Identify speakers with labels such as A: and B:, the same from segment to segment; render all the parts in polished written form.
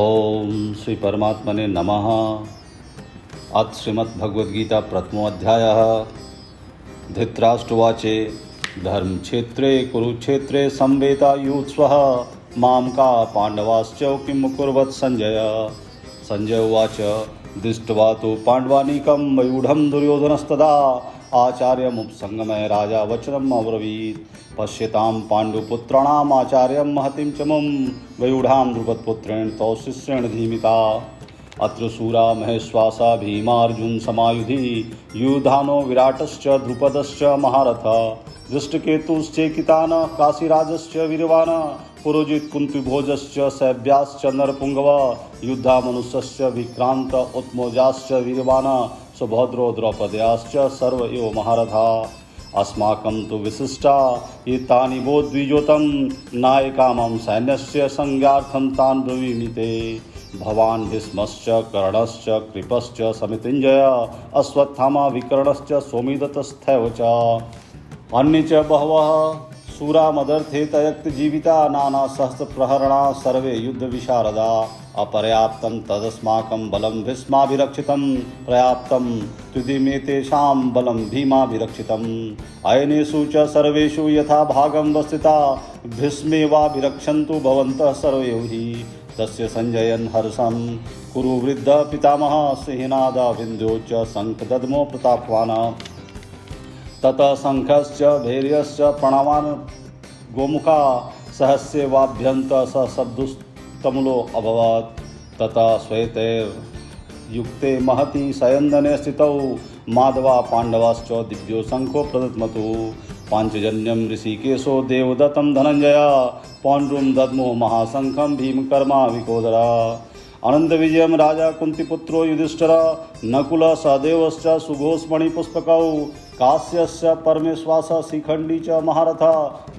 A: ओम श्री परमात्मने नमः। अथ श्रीमद्भगवद्गीता प्रथमोऽध्यायः। धृतराष्ट्रवाचे धर्मक्षेत्रे कुरुक्षेत्रे संवेतायुत्सवः मामका पांडवाश्च किं कुर्वत् संजय। संजय उवाच दृष्ट्वा तु पाण्डवानीकं वयूढं दुर्योधनस्तदा आचार्यमुपसंगम्य राजा वचनम् अब्रवीत्। पश्यतां पाण्डुपुत्राणाम् आचार्यं महतीं च मुं वयूढां द्रुपदपुत्रेण तौ शिष्येण धीमिता। अत्र शूरा महेश्वासा भीमार्जुन समायुधि युधानो विराटश्च द्रुपदश्च महारथ दृष्टकेतुश्चेकितान् काशीराजश्च वीरवान् पुरोजित कुन्तीभोजश्च शैब्याश्च नरपुङ्गव युद्धामनुष्यश्च विक्रान्त उत्मोजाश्च वीरवान् सुभद्रो द्रौपद्याश्च सर्व एव महारथा। अस्माकं तु विशिष्टा एतानि वो द्विजोतं नायकामं सैन्यस्य संज्ञार्थं तान् ब्रवीमि ते। भवान् भीष्मश्च कर्णश्च कृपश्च समितिञ्जय अश्वत्थामा विकर्णश्च सौमिदत्तस्थैव च अन्ये च बहवः शूरा मदर्थे तयक्तजीविता नानासहस्रप्रहरणा सर्वे युद्धविशारदा। अपर्याप्तं तदस्माकं बलं भीष्माभिरक्षितं पर्याप्तं त्विदिमेतेषां बलं भीमाभिरक्षितम्। अयनेषु च सर्वेषु यथा भागं वस्थिता भीष्मेवाभिरक्षन्तु भवन्तः सर्वे हि। तस्य संजयन् हर्षं कुरु वृद्ध पितामहः सिंहनाद विन्ध्यो च शङ्खदद्मो प्रतापवान्। ततः शङ्खश्च भैर्यश्च प्रणवान् गोमुखा सहस्यवाभ्यन्तः स शब्दस्तमुलो अभवत्। ततः श्वेतैर्युक्ते महति सयन्दने स्थितौ माधवा पाण्डवाश्च दिव्यो शङ्खो प्रदत्मतु। पाञ्चजन्यं ऋषिकेशो देवदत्तं धनञ्जय पौण्ड्रुं दद्मो महाशङ्खं भीमकर्मा विकोदरा। अनन्तविजयं राजा कुन्तीपुत्रो युधिष्ठिर नकुल सहदेवश्च सुघोषमणिपुष्पकौ काश्यश्च परमेश्वासः शिखण्डी च महारथ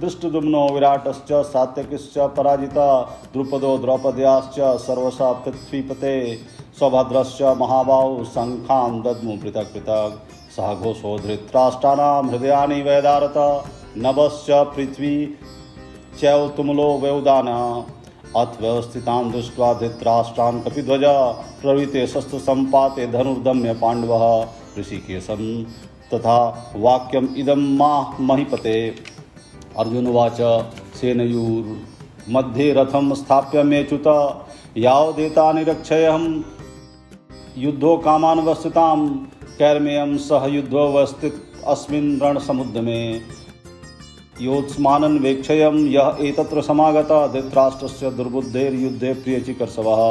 A: दृष्टद्युम्नो विराटश्च सात्यकिश्च पराजिता द्रुपदो द्रौपद्याश्च सर्वशः पृथ्वीपते सौभद्रश्च महाबाहु शङ्खान् दद्मु पृथक् पृथक्। सह घोषो धृतराष्ट्राणां हृदयानि वैदारत नभश्च पृथ्वी चैव तुमुलो व्यवदानः। अथ व्यवस्थितां दृष्ट्वा धृतराष्ट्रान् कपिध्वज प्रवृत्ते शस्त्रसम्पाते धनुर्दम्य पाण्डवः ऋषिकेशं तथा वाक्यम् इदं महीपते। अर्जुन उवाच सेनयोर्मध्ये रथं स्थाप्य मेच्युत यावदेतानि रक्षेऽहं युद्धो कामान् वस्थितां कैर्मेयं सह युद्धोऽवस्थित अस्मिन् रणसमुद्यमे। योत्स्मानन् वेक्षयं यः एतत्र समागतः धृतराष्ट्रस्य दुर्बुद्धेर्युद्धे प्रियचिकीर्षवः।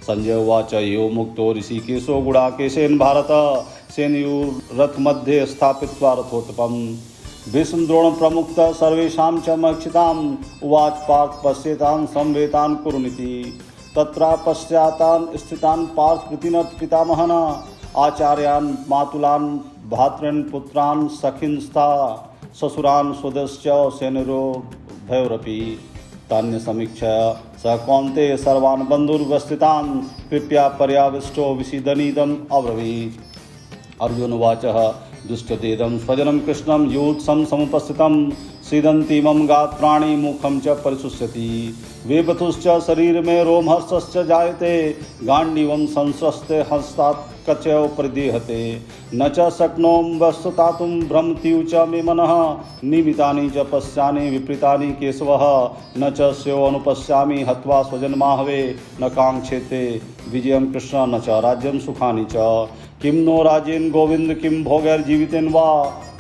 A: संजय उवाच यो मुक्तो ऋषिकेशो गुडाकेशेन भारत सेनयोरथमध्ये स्थापित्वा रथोत्तमम्। भीष्मद्रोण प्रमुक्तः सर्वेषां च मक्षिताम् उवाच पार्थ पश्येतान् संवेतान् कुरुनिति। तत्र पश्चातान् स्थितान् पार्थ कृतिनः पितामहन् आचार्यान् मातुलान् भ्रातॄन् पुत्रान् सखींस्ता ससुरान् स्वदश्च सेनयोर्भयोरपि। तान्य समीक्षा स कौन्तेय सर्वान् बन्धुर्वस्थितान् कृपया पर्याविष्टो विषीदनीदम् अब्रवीत्। अर्जुन उवाच दुष्टदेदं स्वजनं कृष्णं योत्सं समुपस्थितं सीदन्ति मम गात्राणि मुखं च परिशुष्यति। वेपथुश्च शरीर में रोमहर्षश्च जायते गाण्डीवं संस्रस्ते हस्तात् कचौ परिदेहते। न च शक्नोमि वस्तुतातुं भ्रमतीव च मे मनः निमितानि च पश्यामि विपरीतानि केशवः। न च स्यो अनुपश्यामि हत्वा स्वजन्माहवे न काङ्क्षेते विजयं कृष्ण न च राज्यं सुखानि च। किं नो राज्येन गोविन्द किं भोगैर्जीवितेन वा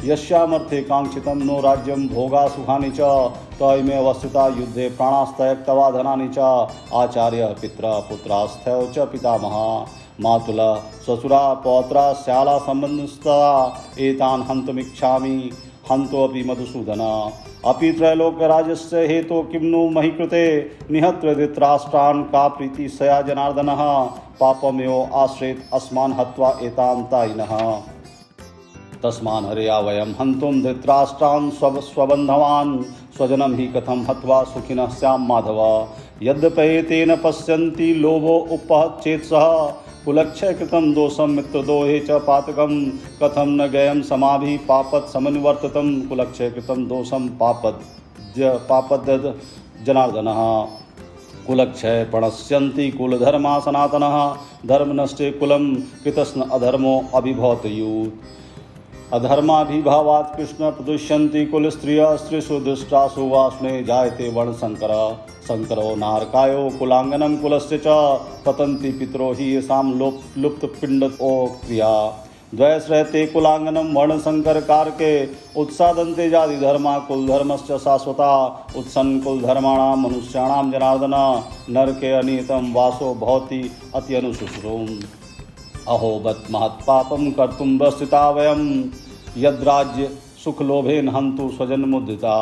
A: यस्यामर्थे काङ्क्षितं नो राज्यं भोगा सुखानि च। तयमे अवस्थिता युद्धे प्राणास्तयक्त्वा धनानि च। आचार्य पितरः पुत्रास्थैव च पितामहः मातुलः ससुरा पौत्रा श्याला सम्बन्धस्था एतान् हन्तुमिच्छामि हन्तोऽपि मधुसूदन। अपि त्रैलोक्यराज्यस्य हेतो किं नु मही कृते निहत्य धृतराष्ट्रान् का प्रीति सया जनार्दनः। पापमेव आश्रयेत् अस्मान् हत्वा एतान् तायिनः। तस्मान् हरेया वयं हन्तुं धृतराष्ट्रान् स्वबन्धवान् स्वजनं हि कथं हत्वा सुखिनः स्याम माधव। यद्यपि पश्यन्ति लोभो उपहत् चेत् सः कुलक्षय कृतं दोषं मित्रद्रोहे च पातकं कथं न गयं समाभि पापत् समनिवर्तितं कुलक्षय कृतं दोषं पापद्य जनार्दनः। कुलक्षय प्रणश्यन्ति कुलधर्मा सनातनः धर्म नष्टे कुलं कृतस्न अधर्मो अभिभवतयुत् अधर्माभिभावात् कृष्ण प्रदुष्यन्ति कुलस्त्रियः स्त्रीषु दुष्टासु वाष्णे जायते वर्णशङ्करः शङ्करो नारकायो कुलाङ्गनं कुलस्य च पतन्ति पितरो हि येषां लुप्तपिण्डो क्रिया द्वयस रहते कुलांगनम वर्णशंकर कारके उत्सादन्ते जाति धर्मा कुलधर्मश्च शाश्वता उत्सन्न कुलधर्माणां मनुष्याणां जनार्दन नरके अनियतं वासो भवति अति अनुशुश्रूम् अहो बत महत्पापं कर्तुं व्यस्थिता वयं यद्राज्य सुखलोभेन हन्तु स्वजन्मुद्रिता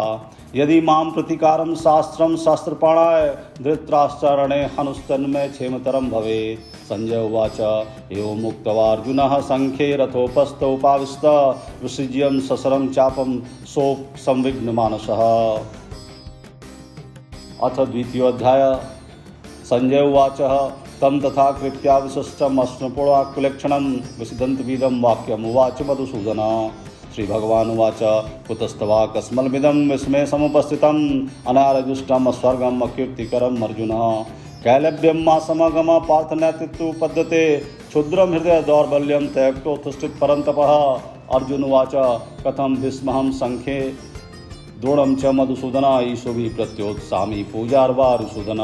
A: यदि मां प्रतिकारं शास्त्रं शास्त्रपाणाय धृतराष्ट्ररणे हनुस्तन्मे क्षेमतरं भवेत्। संजय उवाच एवं मुक्तवार्जुनः संख्ये रथोपस्थोपाविष्ट विसृज्यं ससरं चापं सोप संविघ्नमानसः। अथ द्वितीयोऽध्याय। संजय उवाच तं तथा कृत्या विशिष्टमश्नुपुराकुलेक्षणं विसिदन्तमिदं वाक्यम् उवाच मधुसूदन। श्रीभगवानुवाच कुतस्तवा कस्मलमिदं विस्मये समुपस्थितम् अनारजुष्टं स्वर्गम् अकीर्तिकरम् अर्जुन कैलव्यं मा समगम पार्थनैतित्व पद्धते क्षुद्रं हृदय दौर्बल्यं त्यक्तोत्थिष्ठित परन्तपः। अर्जुन उवाच कथं भीष्महं संख्ये द्रोणं च मधुसूदन ईशोभिः प्रत्योत्सामि पूजार्वा ऋषूदन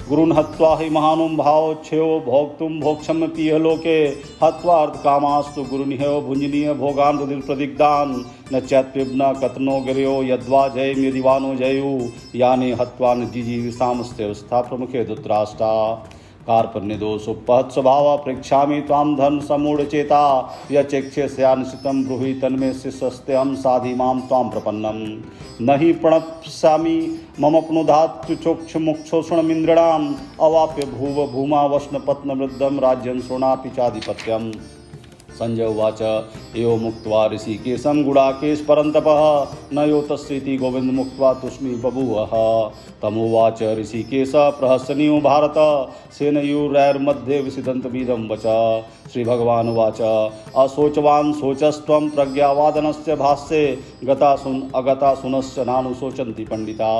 A: गुरुन् हत्वा हि महानुभावोच्छेयो भोक्तुं भोक्षं पीह लोके हत्वा अर्थकामास्तु गुरुनिहयो भुञ्जनीय भोगान् प्रदिग्धान् न चैत्पिब्न कतनो गिर्यो यद्वा जयं यदि वानो जयु यानि हत्वा न जिजीविषामस्तेवस्था प्रमुखे धृतराष्ट्रा कार्पण्यदोषोपहत स्वभाव पृच्छामि त्वां धन समूढ़चेता यचेक्षेस्यानुचितं ब्रूहि तन्मे शिष्यस्तेऽहं साधि मां त्वां प्रपन्नं न हि प्रणप्स्यामि ममप्नुधात् चोक्षमुक्षोषणमिन्द्रिणाम् अवाप्य भूव भूमा वष्णपत्नवृद्धं राज्यं शृणापि चाधिपत्यम्। संजय उवाच एवमुक्त्वा ऋषिकेशं गुडाकेश परन्तपः न योतस्येति गोविन्दमुक्त्वा तूष्णी बभूवः। तमुवाच ऋषिकेश प्रहसनीयो भारत सेनयोरैर्मध्ये विसिदन्तमिदं वच। श्रीभगवानुवाच अशोचवान् शोचस्त्वं प्रज्ञावादनस्य भाष्ये गतासुन अगतासुनश्च नानुशोचन्ति पण्डिता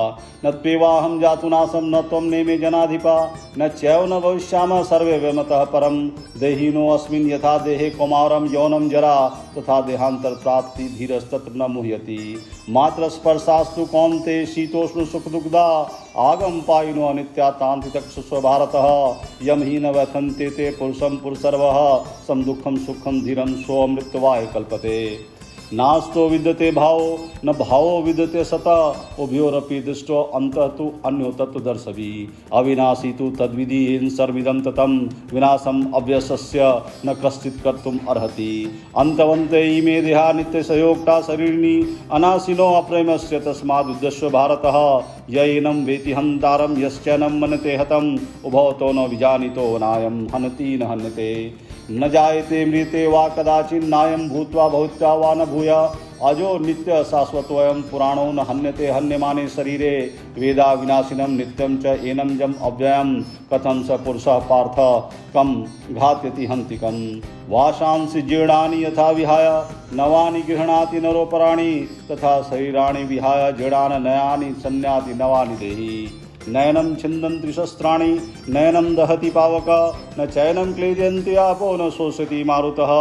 A: न त्वेवाहं जातुनासं न त्वं नेमे जनाधिपा न चैव न भविष्यामः सर्वे व्यमतः परं देहिनोऽस्मिन् यथा देहे कौमारं यौनं जरा तथा देहान्तर प्राप्ति धीरस्तत्र न मुह्यति मात्र स्पर्शास्तु कौन्ते शीतोष्ण सुख दुग्धा आगम पायिनो अनित्या तान्त्रितक्षुस्व भारतः यम ही न व्यथन्ते ते पुरुषं पुरुषर्वः सम दुःखं सुखं धीरं सोऽमृतवाय कल्पते नास्तो विद्यते भावो न भावो विद्यते सता उभयोरपि दृष्टो अन्तः तु अन्यो तत्त्वदर्शवी अविनाशी तु तद्विधि सर्विदं ततं विनाशम् अव्यसस्य न कश्चित् कर्तुम् अर्हति अन्तवन्ते इमे देहा नित्यसयोक्ता शरीरिणी अनाशिनो अप्रेमस्य तस्मादुद्यस्व भारतः य एनं वेति हन्तारं यश्चैनं मनते हतम् उभवतो न विजानीतो नायं हनति न हन्यते न जायते मृते वा कदाचिन्नायं भूत्वा भवित्वा वा न भूय अजो नित्य शाश्वतोऽयं पुराणो न हन्यते हन्यमाने शरीरे वेदा विनाशिनं नित्यं च एनं जम् अव्ययं कथं स पुरुषः पार्थ कं घात्यति हन्ति कं वाशांसि जीर्णानि यथा विहाय नवानि गृह्णाति नरोपराणि तथा शरीराणि विहाय जीर्णानि नयानि संयाति नवानि देहि नयनं छिन्दन्ति शस्त्राणि नयनं दहति पावक न चैनं क्लेदयन्ति आपो न शोषयति मारुतः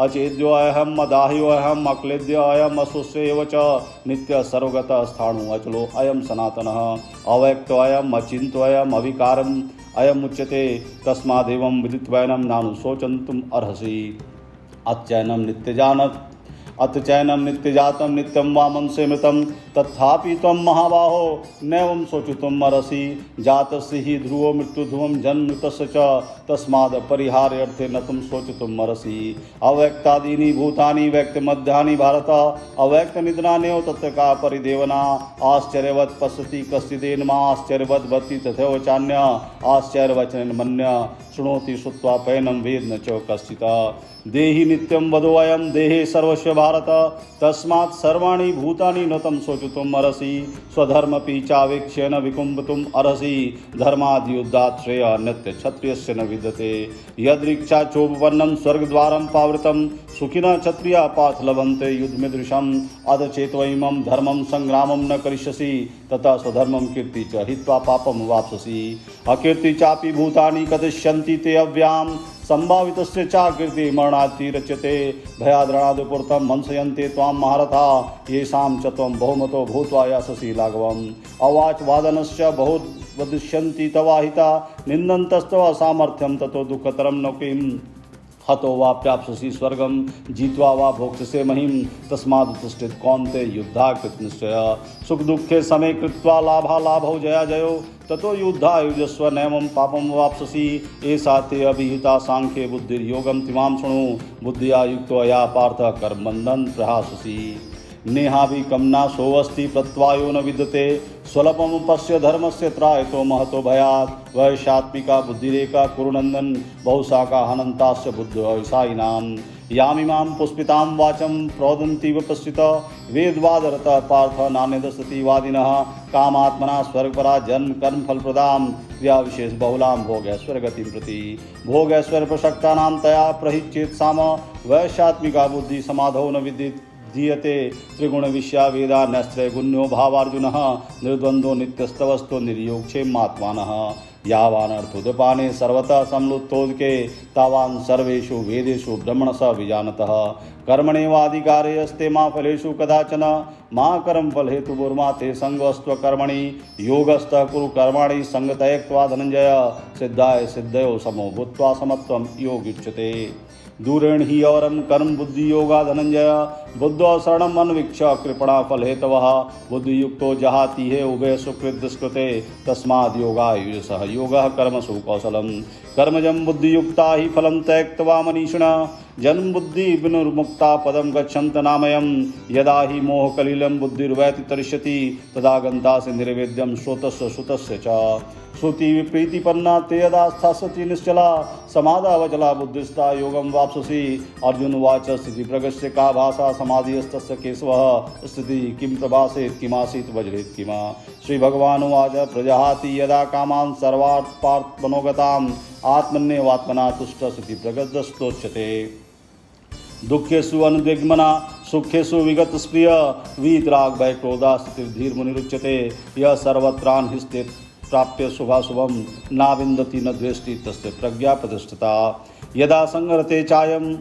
A: अचेद्योऽहम् अदाह्योऽहम् अक्लेद्योऽयम् अशोष्यैव च नित्यः सर्वगतः स्थाणु अचलो अयं सनातनः अव्यक्तोऽयम् अचिन्त्योऽयम् अविकारम् अयम् उच्यते तस्मादेवं विदित्वैनं नानु शोचन्तुम् अर्हसि अचैनं नित्यजानत् अथ चैनं नित्यजातं नित्यं वा मनसे मृतं तथापि त्वं महाबाहो नैवं शोचितुम् अर्हसि जातस्य हि ध्रुवो मृत्युध्रुवं जन्मतस्य च तस्माद् परिहार्यर्थे न तुम शोचितुम् अर्हसि अव्यक्तादीनि भूतानि व्यक्तमध्यानि भारत अव्यक्तनिधनान्यो तत्र का परिदेवना आश्चर्यवत् पश्यति कश्चिदेनमा आश्चर्यवद् भवति तथैव चान्य आश्चर्यवचनेन मन्य शृणोति श्रुत्वा पैनं वेद न च कश्चित् देहि नित्यं वदोऽयं देहे सर्वस्व भारत तस्मात् सर्वाणि भूतानि न तं शोचितुम् अर्हसि स्वधर्मपि चावेक्ष्य न विकुम्भतुम् अर्हसि धर्माद्युद्धात् श्रेयः अन्यत्र क्षत्रियस्य न विद्यते यदृक्षा चोपपन्नं स्वर्गद्वारं पावृतं सुखिनः क्षत्रिया पार्थ लभन्ते युद्धमीदृशम् अध चेत्वैमं धर्मं संग्रामं न करिष्यसि तथा स्वधर्मं कीर्ति च हित्वा पापं वाप्स्यसि अकीर्ति चापि भूतानि कथिष्यन्ति ते अव्यां संभावितस्य चाकीर्ति मरणाति रच्यते भयाद्रणादुपूर्तं मंसयन्ते त्वां महारथा येषां च त्वं बहुमतो भूत्वा यास्यसि लाघवम् अवाच वादनस्य बहुत वदिष्यन्ति तवाहिता निन्दन्तस्तव सामर्थ्यं ततो दुःखतरं न किम् हतो वा प्राप्स्यसि स्वर्गं जित्वा वा भोक्ष्यसे महिं तस्मादुत्तिष्ठित कौन्तेय युद्धाकृत निश्चय सुख दुःखे समे कृत्वा लाभालाभौ जया जयो ततो युद्धा युजस्व नैमं पापं वाप्स्यसि एषा ते अभिहिता सांख्ये बुद्धिर्योगं तिमां शृणु बुद्धिया युक्तो या पार्थ कर्मबन्धनं प्रहास्यसि नेहाभिकम्ना सोऽस्ति प्रत्वायो न विद्यते स्वल्पं पश्य धर्मस्य त्रायतो महतो भयात् वैशात्मिका बुद्धिरेका कुरुनन्दन बहुशाखा हनन्तास्य बुद्धिवैषायिनां यामिमां पुष्पितां वाचं प्रोदन्ति विपश्चित वेदवादरतः पार्थ नान्यदसति वादिनः कामात्मना स्वर्गपरा जन्म कर्म फलप्रदां क्रियाविशेष बहुलां भोगैश्वर्यगतिं प्रति भोगैश्वर्यप्रसक्तानां तया प्रहिच्येत साम वैशात्मिका बुद्धि समाधौ न विदित दीयते त्रिगुण विषया वेदा नैस्त्रैगुण्यो भावार्जुनः निर्द्वन्द्वो नित्यस्तवस्तो निर्योगक्षेमात्मानः यावानर्थोदपाने सर्वतः संलुप्तोदके तावान् सर्वेषु वेदेषु ब्रह्मणस विजानतः कर्मणेवाधिकारे अस्ते मा फलेषु कदाचन मा कर्म फल हेतुर्मा ते संगस्त्वकर्मणि योगस्तः कुरु कर्माणि संगतयक्त्वा धनंजय सिद्धाय सिद्धयो समो भूत्वा समत्वं योगिच्यते दूरेण ही औरम कर्म बुद्धि योगा धनंजय बुद्धो शरणम अन्वीक्ष कृपणा फल हेतवः बुद्धियुक्तो जहाति है उभय सुकृत दुष्कृते तस्माद् योगायुजसः योगः कर्मसु कौशलम कर्मजं बुद्धियुक्ता ही फलं त्यक्त्वा मनीषिण जन्म बुद्धि विनुर्मुक्ता पदम गच्छन्त नामयम् यदा ही मोह कलिलं बुद्धिर्वैति तरिष्यति तदा गन्तासि निर्वेद्यं श्रोतस्य श्रुतस्य च श्रुति विप्रीतिपन्ना ते यदा स्थास्यति निश्चला समाधावचला बुद्धिस्था योगं वाप्स्यसि अर्जुन उवाच स्थिति प्रगस्य का भाषा समाधिस्तस्य केशवः स्थिति किं प्रभासेत् किमासीत् वज्रेत् किमा श्री भगवान् उवाच प्रजहाति यदा कामान् सर्वार्थ पार्थ मनोगताम् आत्मन्येवात्मना तुष्ट स्थिति प्रगतस्तोच्यते दुःखेषु अनुद्विग्मना सुखेषु विगत स्प्रिय वीतराग भय क्रोधा स्थितिर्धीर मुनिरुच्यते यह सर्वत्रान् हिस्ते प्राप्य शुभाशुभम नाविन्दति न द्वेष्टि तस्य प्रज्ञा प्रतिष्ठिता यदा संहरते चायं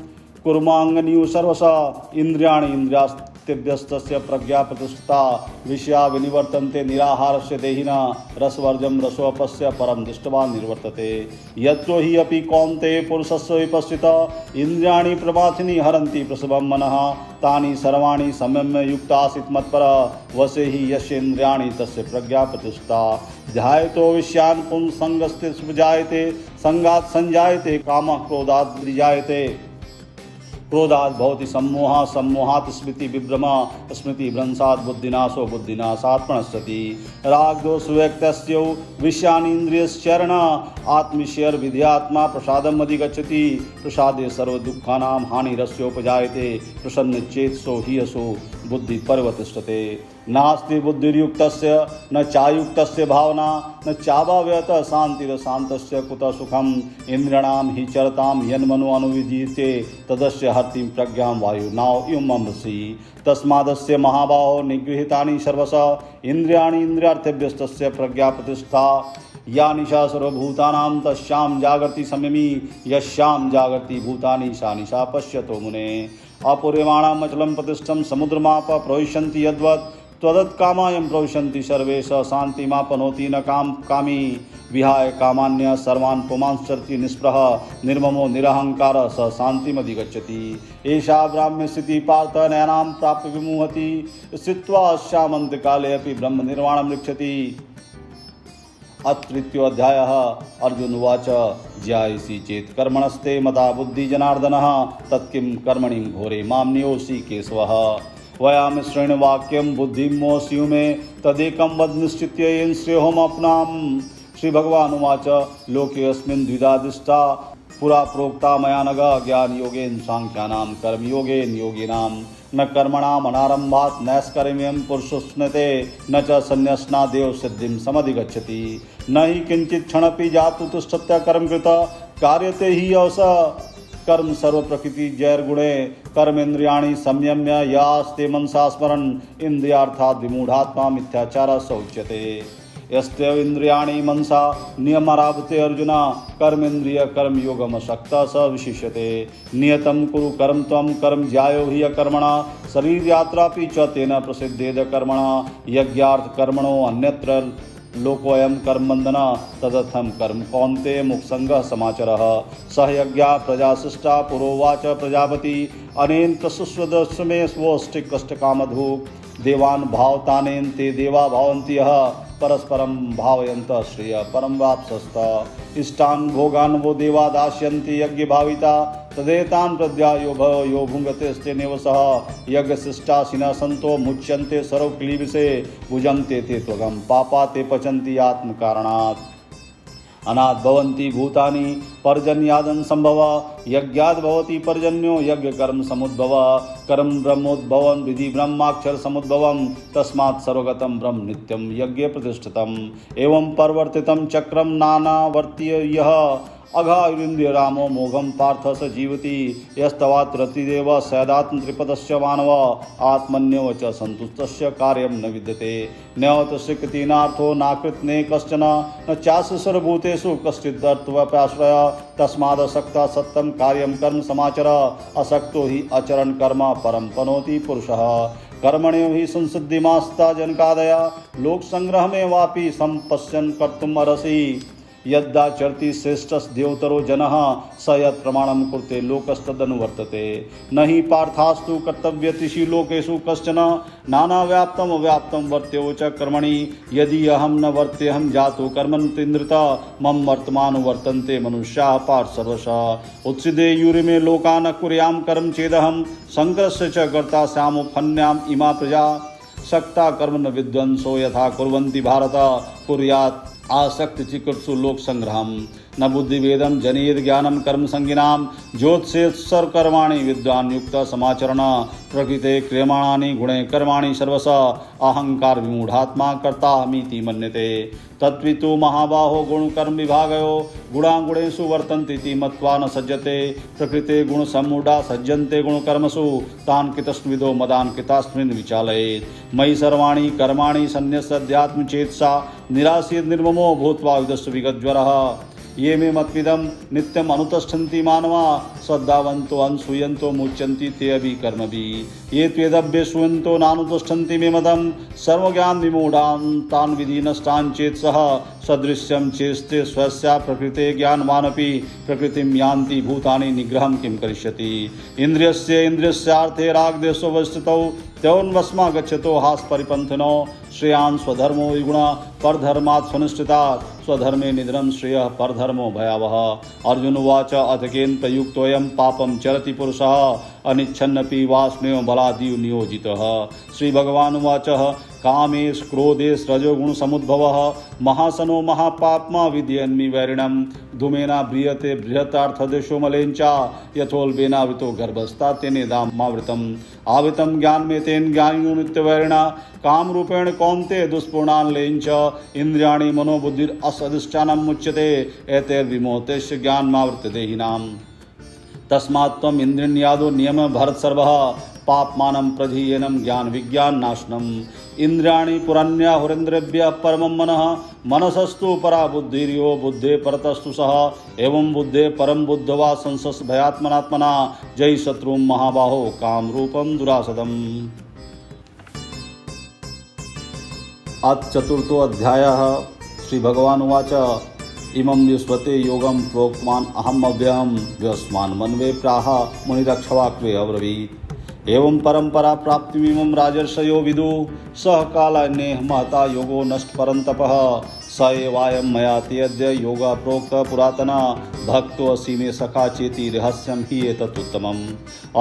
A: कुर्मांगनियु सर्वसा इंद्रियाणि इंद्रियास्तेभ्यस्तस्य प्रज्ञा प्रतिष्ठिता विषया विनिवर्तन्ते निराहारस्य देहिना रसवर्जं रसोपस्य परं दृष्टवान् निर्वर्तते यत्रो हि अपि कौन्तेय पुरुषस्य विपश्चिता इंद्रियाणि प्रमाथिनी हरन्ति प्रसवं मनः तानि सर्वाणि संयम्य युक्तासीत् मत्पर वसे हि यस्येन्द्रियाणि तस्य प्रज्ञा प्रतिष्ठिता ध्यायतो विषयान् पुंस संगस्ते सुजायते संगात् संजायते कामः क्रोधात् विजायते क्रोधात् भवति सम्मोहः सम्मोहात् स्मृति विभ्रमा स्मृति भ्रंशात् बुद्धिनाशो बुद्धिनाशात् प्रणश्यति रागदोषव्यक्तस्य विषयानीन्द्रियश्चरण आत्मविषयर्विध्यात्मा प्रसादम् अधिगच्छति प्रसादे सर्वदुःखानां हानिरस्योपजायते प्रसन्नचेतसो हि असो बुद्धि पर्यवतिष्ठते नास्ति बुद्धिर्युक्तस्य न चायुक्तस्य भावना न चाभाव्यतः शान्तिरशान्तस्य कुतः सुखम् इन्द्रियाणां हि चरतां यन्मनो अनुविधीयते तदस्य हर्तिं प्रज्ञां वायुनाव इममसि तस्मादस्य महाबाहो निगृहीतानि सर्वशः इन्द्रियाणि इन्द्रियार्थेभ्यस्तस्य प्रज्ञा प्रतिष्ठा या निशा सर्वभूतानां तस्यां जागर्ति संयमी यस्यां जागर्ति भूतानि सा निशा पश्यतो मुने अपूर्यमाणम् अचलं प्रतिष्ठं समुद्रमाप प्रविशन्ति यद्वत् त्वदत्कामायं प्रविशन्ति सर्वे स शान्तिमापनोति न कामी विहाय कामान्य सर्वान् पुमांश्चरति निःस्पृह निर्ममो निरहंकार स शान्तिमधिगच्छति एषा ब्राह्म्य स्थिति पार्थ नयनां प्राप्य विमुहति स्थित्वा अस्यामन्त्यकाले अपि ब्रह्म निर्वाणं रक्षति अतृतीयोऽध्यायः अर्जुन उवाच ज्यायसि चेत् कर्मणस्ते मता बुद्धि जनार्दनः तत्किं कर्मणि घोरे मां नियोषि केशवः वयामिश्रेण वाक्यं बुद्धिं मोऽस्यु मे तदेकं वद निश्चित्य येन श्रेयोहमप्नाम् श्री भगवान् उवाच लोकेऽस्मिन् द्विधा दृष्टा पुरा प्रोक्ता मया नघ ज्ञानयोगेन सांख्यानां कर्मयोगेन योगिनां न कर्मणाम् अनारम्भात् नैष्कर्म्यं पुरुषोऽश्नुते न च संन्यसनादेव सिद्धिं समधिगच्छति न हि किञ्चित् क्षणपि जातु तिष्ठत्य कर्मकृत कार्यते हि अवसः कर्म सर्व प्रकृति जैर्गुणे कर्मेन्द्रियाणि संयम्य यास्ते मनसा स्मरन् इन्द्रियार्थात् विमूढात्मा मिथ्याचारः स उच्यते। यस्ते इंद्रियाणि मनसा नियमाराधते अर्जुन कर्मेन्द्रिय कर्मयोगमशक्तः स विशिष्यते। नियतं कुरु कर्म त्वं कर्म ज्यायो हि कर्मणा शरीर यात्रापि च तेन प्रसिद्धेद कर्मणा यज्ञार्थ कर्मणो अन्यत्र लोकोऽयं कर्मबन्धन तदर्थं कर्म कौन्तेय मुक्संगः समाचरः। सह यज्ञा प्रजाशिष्टा पुरोवाच प्रजापति अनेन प्रसुस्वदस्मे स्वष्टिकष्टकामधु देवान् भावतानेन ते देवा भावन्ति यः परस्परं भावयन्तः श्रेय परं वाप्सस्त। इष्टान् भोगान् वो देवा दास्यन्ति यज्ञ भाविता तदेतान् प्रद्या यो भुङ्गते स्तेनेव सह यज्ञशिष्टाशिनः सन्तो मुच्यन्ते सर्वक्लीविषे भुजन्ते ते त्वगं पापा ते पचन्ति आत्मकारणात्। अनाद भवन्ति भूतानि पर्जन्यादन संभव यज्ञाद भवति पर्जन्यो यज्ञ कर्म समुद्भव कर्म ब्रह्मोद्भवं विधि ब्रह्माक्षर समुद्भवं तस्मात् सर्वगतं ब्रह्म नित्यं यज्ञ प्रतिष्ठितम् एवं परिवर्तितं चक्रं नानावर्त्य यः अघायुरिन्द्रिय रामो मोघम पार्थ स जीवति यस्तवात् रतिदेव सैदात्म त्रिपदस्य मानव आत्मन्यव च संतुष्टस्य कार्यं न विद्यते न तस्य कृतिनार्थो नाकृतने कश्चन न चास्य सर्वभूतेषु कश्चिदर्थवप्याश्रय तस्मादसक्तः सत्यं कार्यं कर्म समाचर असक्तो हि अचरन् कर्म परं पनोति पुरुषः कर्मण्यो हि संसिद्धिमास्ता जनकादय लोकसंग्रह में वापि संपश्यन् कर्तुम् अर्हसि यद्दाचरति श्रेष्ठस् देवतरो जनः स यत् प्रमाणं कुरुते लोकस्तदनुवर्तते न हि पार्थास्तु कर्तव्यतिषु लोकेषु कश्चन नानाव्याप्तम् अव्याप्तं वर्त्यो च कर्मणि यदि अहं न वर्तेऽहं जातो कर्मन्तेन्द्रित मम वर्तमानो वर्तन्ते मनुष्याः पार्थ सर्वशः उत्सिदे यूरिमे लोकान् न कुर्यां कर्म चेदहं संकरस्य च कर्ता स्यामुपहन्याम् इमा प्रजा सक्ता कर्म न विद्वंसो यथा कुर्वन्ति भारत कुर्यात् आसक्त चिकित्सु लोक संग्रहम न बुद्धिभेदम जनेद ज्ञानम कर्म संगिनाम ज्योत्सेत् सर्वकर्माणि विद्वान् युक्त समाचरण प्रकृते क्रियमाणानि गुणे कर्माणि सर्वश अहंकार विमूढ़ात्मा कर्ताहमीति मन्यते तद्वितु महाबाहो गुण कर्म विभागयो गुणागुणेषु वर्तन्ते इति मत्वा न सज्जते प्रकृते गुण सम्मूढ़ा सज्जन्ते गुण कर्मसु तान् कितस्विदो मदान् कितास्मिन् विचालयेत् मयि सर्वाणि कर्माणि सन्न्यस्याध्यात्म चेतसा निरासीत् निर्ममो भूत्वा विदस्सु विगतज्वरः ये मे मतविदं नित्यम अनुतिष्ठन्ति मानवा श्रद्धावन्तो अनसूयन्तो मुच्यन्ति ते अभि कर्मभिः ये त्वेदभ्य सूयन्तो नानुतिष्ठन्ति मे मतं सर्वज्ञान विमूढान् तान् विधि नष्टान् चेतसः सदृश्यं चेष्टे स्वस्या प्रकृते ज्ञानवानपि प्रकृतिं यान्ति भूतानि निग्रहं किं करिष्यति इन्द्रियस्य इन्द्रियस्यार्थे रागद्वेषो वस्तुतौ तयोन्वस्मा गच्छतो हास परिपन्थिनो श्रेयान् स्वधर्मो विगुण परधर्मात् स्वनुष्ठितात् स्वधर्मे निधनं श्रेयः परधर्मो भयावह। अर्जुन उवाच अथ केन प्रयुक्तोऽयं पापं चरति पुरुषः अनिच्छन्नपि वासनेव बलादिव नियोजितः। श्री भगवान् उवाच कामेश क्रोधेश रजोगुण समुद्भवः महासनो महापाप्मा विद्यन्मि वैरिणं धूमेना ब्रियते बृहतार्थदेशो मलेञ्चा यथोल्बेनावृतो गर्भस्ता तेनेदामावृतम् आवृतं ज्ञान में तेन ज्ञानिनो नित्यवैरिणा काम रूपेण कौन्ते दुष्पूर्णान् लेञ्च इंद्रियाणि मनोबुद्धिर असधिष्ठानं मुच्यते एतैर्विमोहतेश्च ज्ञानमावृतदेहिनाम् तस्मात् त्वम् इंद्रियादो नियम भरत सर्वः पापमानं प्रधीयनं ज्ञान विज्ञान नाशनम् इंद्रियाणि पुरन्याहुरेन्द्रेभ्यः परमं मनः मनसस्तु परा बुद्धिर्यो बुद्धे परतस्तु सः एवं बुद्धे परम बुद्धवा संसस् भयात्मनात्मना जय शत्रुं महाबाहो काम रूपं दुरासदम्। अथ चतुर्थो अध्यायः। श्री भगवान् उवाच इमं विश्वते योगं प्रोक्तवान् अहम् अव्ययं व्यस्मान् मन्वे प्राह मुनिरक्षवाक्वे अब्रवीत् एवं परंपरा प्राप्तिमिमं राजर्षयो विदु सह कालान्येह महता योगो नष्ट परन्तपः स एवायं मया तेऽद्य योगा प्रोक्त पुरातना भक्तो असि मे सखा चेति रहस्यं हि एतत् उत्तमम्।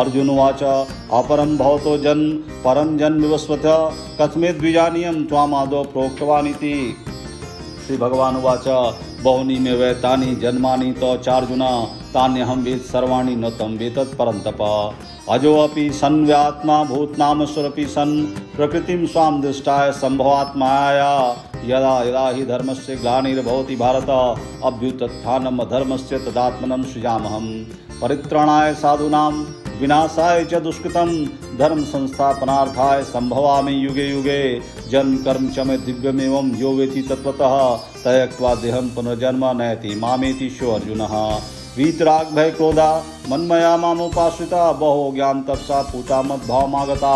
A: अर्जुन उवाच अपरं भवतो जन् परं जन् विवस्वत कथमेद्विजानीयं त्वामादौ प्रोक्तवानिति। श्री भगवान् उवाच बहुनी में वैतानि जन्मानि तो चार्जुन तान्यहं वेद सर्वाणि न तं वेतत् परन्तप अजोऽपि सन्व्यात्मा भूतनामस्वरपि सन् प्रकृतिं स्वां दृष्टाय सम्भवात्माया यदा यदा हि धर्मस्य ग्लानिर्भवति भारत अभ्युत्थानम् अधर्मस्य तदात्मनं सृजामहं परित्राणाय साधूनां विनाशाय च दुष्कृतं धर्म संस्थापनार्थाय संभवामि युगे युगे जन्म कर्म च मे दिव्यमेवं यो वेति तत्त्वतः त्यक्त्वा देहं पुनर्जन्म नयति मामेति शो अर्जुनः वीतराग भय क्रोधा मन्मया मामुपाश्रिता बहो ज्ञान तपसा पूता मद्भावमागता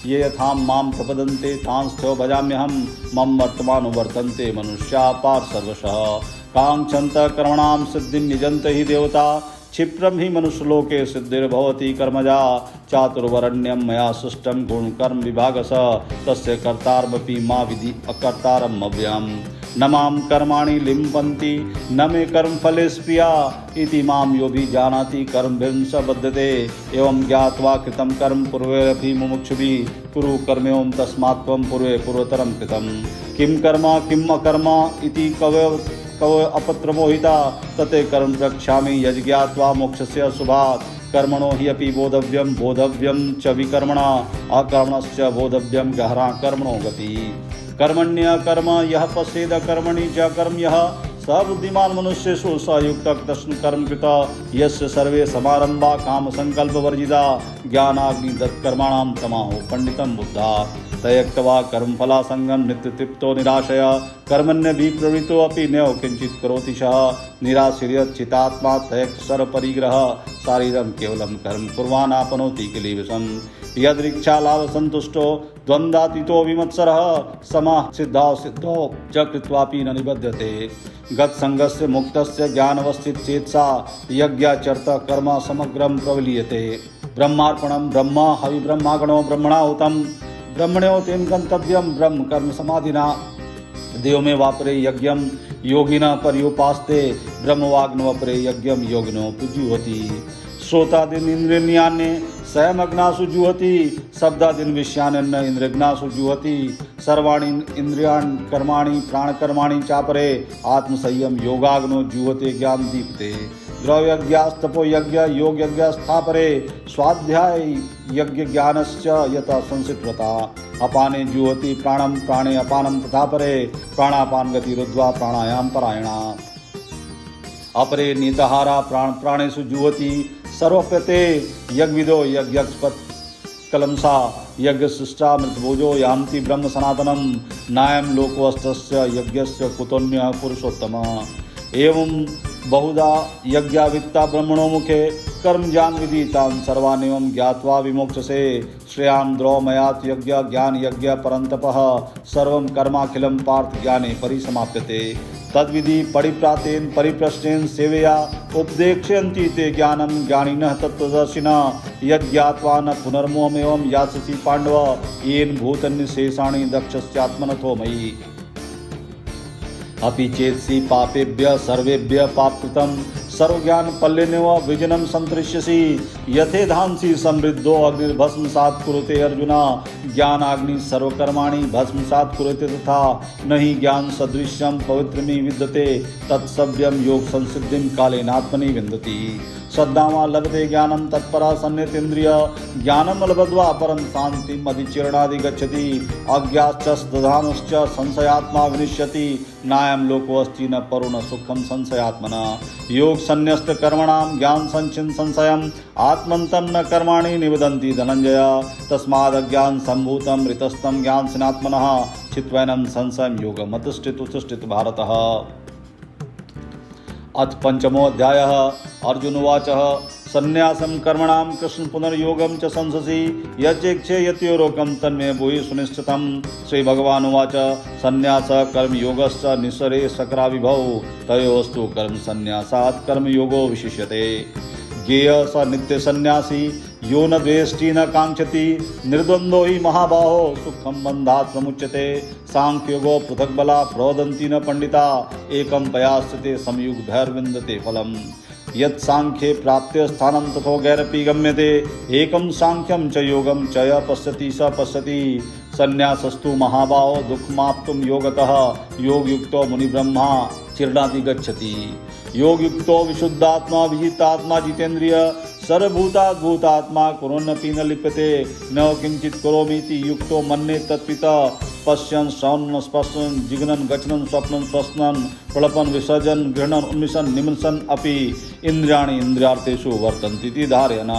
A: ये यथा मां प्रपदन्ते तांस्थो भजाम्यहं मम वर्तमान वर्तन्ते मनुष्या पार सर्वशः कांक्षन्त कर्मणां सिद्धिं निजन्त हि देवता क्षिप्रं हि मनुष्यलोके सिद्धिर्भवति कर्मजा चातुर्वरण्यं मया सृष्टं गुणकर्म विभागस तस्य कर्तारमपि मा विधि अकर्तारम् अव्ययम् न मां कर्माणि लिम्पन्ति न मे कर्मफले स्पृहा इति मां यो भी जानाति कर्मभिर्न स बध्यते एवं ज्ञात्वा कृतं कर्म पूर्वैरपि मुमुक्षुभिः कुरु कर्मयों तस्मात् त्वं पूर्वे पूर्वतरं कृतं किं कर्म किम् अकर्म इति कवय अपत्रमोहिता तते कर्म प्रक्षामि यज्ञात्वा मोक्षस्य शुभात् कर्मणो हि अपि बोधव्यं बोधव्यं च विकर्मणा अकर्मणश्च बोधव्यं गहरा कर्मणो गति कर्मण्य कर्म यः पश्येद कर्मणि च कर्म यः स बुद्धिमान मनुष्येषु स युक्तः तस्मै कर्म कृता यस्य सर्वे समारंभा काम संकल्प वर्जिता ज्ञानाग्निदत्त कर्माणां तमाहो पंडितं बुद्धा त्यक्त्वा कर्मफलासंगं नित्यतृप्तो निराशय कर्मण्यभिप्रवृत्तो अपि नैव किञ्चित् करोति सः निराश्रियः चितात्मा त्यक्त सर्वपरिग्रह शारीरं केवलं कर्म कुर्वान् आपनोति किलीविषम् यदृच्छा लाभ संतुष्टो द्वन्द्वातीतो विमत्सरः समः सिद्धौ सिद्धौ च कृत्वापि न निबध्यते गतसंगस्य मुक्तस्य ज्ञानवस्थित चेतसा यज्ञाचरत कर्म समग्रं प्रवलीयते ब्रह्मार्पणं ब्रह्म हविब्रह्मागणो ब्रह्मणाहुतं ब्रह्मण्यो तेन गन्तव्यं ब्रह्म कर्म समाधिना देव में वापरे यज्ञम योगिना पर्युपास्ते ब्रह्मवाग्नो अपरे यज्ञम योगिनो पूज्युहति श्रोतादीन इंद्रियान्ये स्वयमग्नासु जुहति शब्दादीन विषयान्य इंद्रियग्नासु जुहति सर्वाणि इंद्रियाणि कर्माणि प्राणकर्माणि चापरे आत्मसंयम योगाग्नो जुहते ज्ञान दीप्ते द्रव्यज्ञास्तपो यज्ञ योग यज्ञ स्थापरे स्वाध्याय यज्ञ ज्ञानश्च यथा संसितव्रता अपाने जुहति प्राणम प्राणे अपानम तथा परे प्राणापान गति रुद्वा प्राणायाम परायणा अपरे नीतहारा प्राण प्राणेषु जुहति सर्वप्यते यज्ञविदो यज्ञस्पत कलमसा यज्ञशिष्टा मृतभोजो यान्ति ब्रह्म सनातनम नायम लोकोऽस्तस्य यज्ञस्य कुतोऽन्यः पुरुषोत्तम एवं बहुधा यज्ञावित्ता ब्रह्मणो मुखे कर्म ज्ञान विदितान् सर्वानेवं ज्ञात्वा विमोक्षसे श्रेयान् द्रौमयात् यज्ञ ज्ञान यज्ञ परन्तपः सर्वं कर्माखिलं पार्थ ज्ञाने परिसमाप्यते तद्विधि परिप्रातेन परिप्रश्नेन सेवया उपदेक्ष्यन्ति ते ज्ञानं ज्ञानिनः तत्त्वदर्शिनः यज्ञात्वा न पुनर्मोहमेवं यास्यसि पाण्डव येन भूतन्यशेषाणि दक्षस्यात्मनथो मयि अपि चेत्सि पापेभ्यः सर्वेभ्यः पापकृतं सर्वज्ञान पल्लेनेव विजनं संतरिष्यसि यथेधांसि समृद्धो अग्निर्भस्मसात् कुरुते अर्जुन ज्ञानाग्नि सर्वकर्माणि भस्मसात् कुरुते तथा न हि ज्ञान सदृश्यं पवित्रमि विद्यते तत्सव्यं योग संसिद्धिं कालेनात्मनि विन्दति श्रद्धावा लभते ज्ञानं तत्परा सन्नितेन्द्रिय ज्ञानं लब्ध्वा परं शान्तिम् अधिचरणाधिगच्छति अज्ञाश्च दधानश्च संशयात्मा विनिश्यति नायं लोकोऽस्ति न परो न सुखं संशयात्मना योग संन्यस्त कर्मणां ज्ञान संचिन संशयम् आत्मन्तं न कर्माणि निबदन्ति धनंजय तस्मादज्ञान संभूतं ऋतस्थं ज्ञान सिनात्मनः चित्वैनं संशयं योगम् अतिष्ठित भारतः। अथ पंचमोऽध्यायः अर्जुन उवाच संन्यासं कर्मणां कृष्ण पुनर्योगं च संससि यच्चेक्षे यत्योरोकं तन्मे भूय सुनिश्चितं श्रीभगवानुवाच संन्यास कर्मयोगश्च निःसरे सकराविभौ तयोस्तु कर्म संन्यासात् कर्मयोगो विशिष्यते ज्ञेय स नित्य सन्यासी यो न द्वेष्टि न कांक्षति निर्द्वन्द्वो हि महाबाहो सुखं बन्धात् प्रमुच्यते सांख्योगो पृथक् बला प्रोदन्ति न पंडिता एकं पयास्ते संयुग धैर्विन्दते फलम् यत् सांख्ये प्राप्ते स्थानं तथो गैरपि गम्यते एकं सांख्यं च योगं च य पश्यति स पश्यति संन्यासस्तु महाबाहो दुःखमाप्तुं योगतः योगयुक्तो मुनिब्रह्मा चिरणाति गच्छति। योग युक्तो विशुद्धात्मा विजितात्मा जितेन्द्रिय सर्वभूतात्मा कुरोन्नपि न लिप्यते न किंचित करोमीति युक्तो मन्ये तत्पिता पश्यन् श्रवणं स्पश्यन् जिघ्नन् गच्छन् स्वप्नं स्वस्नन् प्रलपन् विसर्जन् गृह्णन् उन्मिषन् निमृशन् अपि इन्द्रियाणि इन्द्रियार्थेषु वर्तन्ते इति धारयन्।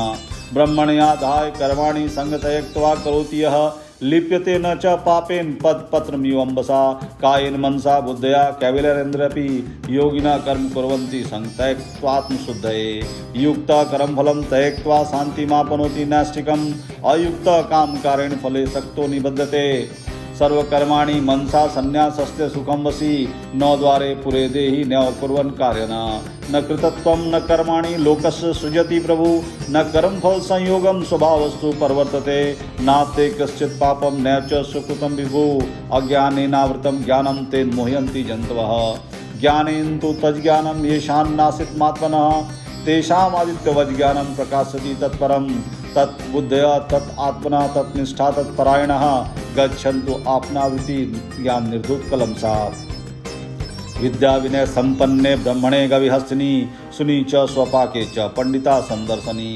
A: ब्रह्मण्याधाय कर्माणि संगतयक्त्वा करोति यः लिप्यते न च पापेन पत्रमिवंबसा कायेन मनसा बुद्धया कैवल्येन्द्रियपि योगिना कर्म कुर्वन्ति संत्यक्त्वात्मशुद्धये। युक्ता कर्मफलं त्यक्त्वा शान्तिमाप्नोति नैष्ठिकम् अयुक्ता कामकारेण फले सक्तो निबध्यते। सर्वकर्माणि मनसा संन्यासस्य सुखं वसी न द्वारे पुरे देहि न कुर्वन् कार्यन न कृतत्वं न कर्माणि लोकस्य सृजति प्रभु न कर्मफल संयोगं स्वभावस्तु प्रवर्तते नास्ते कश्चित् पापं न च सुकृतं विभु अज्ञानेनावृतं ज्ञानं तेन मोह्यन्ति जन्तवः ज्ञानेन तु तज्ज्ञानं येषान्नासितमात्मनः तेषाम् आदित्यवत् ज्ञानं प्रकाशति तत्परं तत्बुद्धया तत् आत्मना तत्निष्ठा तत्परायणः गच्छन्तु आपनावृत्ति ज्ञान निर्धूतकलं सा। विद्या विनय संपन्ने ब्रह्मणे गविहस्तिनी सुनी च स्वपाके च पंडिता संदर्शनी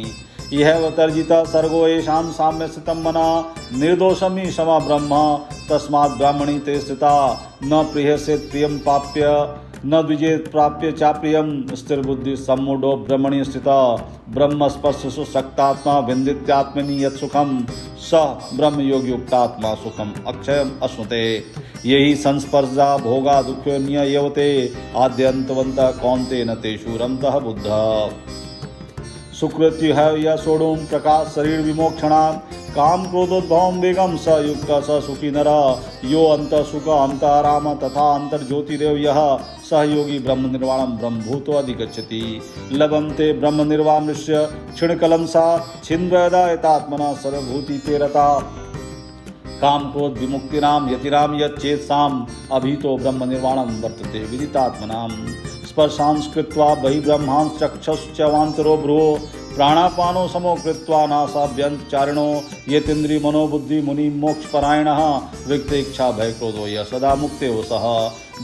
A: इह तर्जिता सर्गो येषां साम्य स्थितं मनः निर्दोषमी क्षमा ब्रह्म तस्मात् ब्राह्मणी ते स्थिता न प्रियसेत् प्रियं पाप्य न द्विजेत प्राप्य चाप्रियम स्थिर बुद्धि सम्मूढ़ो ब्रह्मणि स्थिता ब्रह्म स्पर्शसु शक्तात्मा विन्दित्यात्मनि यत् सुखम स ब्रह्म योग युक्तात्मा सुखम अक्षयम अश्नुते यही संस्पर्शा भोगा दुख्यो निययवते आद्यंतवंत कौन्ते न तेषु रमतः बुद्ध सुकृति है या सोढ़ुम प्रकाश शरीर विमोक्षणा काम क्रोधोद्भवम वेगम स युक्त स सुखी नर यो अंत सुख अंत आराम तथा अंतर ज्योतिरेव यह सहयोगी ब्रह्म निर्वाणम ब्रह्मभूतो अधिगच्छति लभन्ते ब्रह्म निर्वाणस्य क्षणकलं सा छिन्द्वयदा यतात्मना सर्वभूति तेरता काम क्रोध विमुक्तिनाम यतिराम यच्चेतसाम अभीतो ब्रह्म निर्वाणम वर्तते विदितात्मनाम स्पर्शांस्कृत्वा बहि ब्रह्मांस चक्षुश्च वान्तरो भ्रुवो प्राणापानो समो कृत्वा नासाभ्यंतचारिणो येतेन्द्रिय मनोबुद्धि मुनि मोक्षपरायणः विक्तेच्छा भय क्रोधो यः सदा मुक्तो सः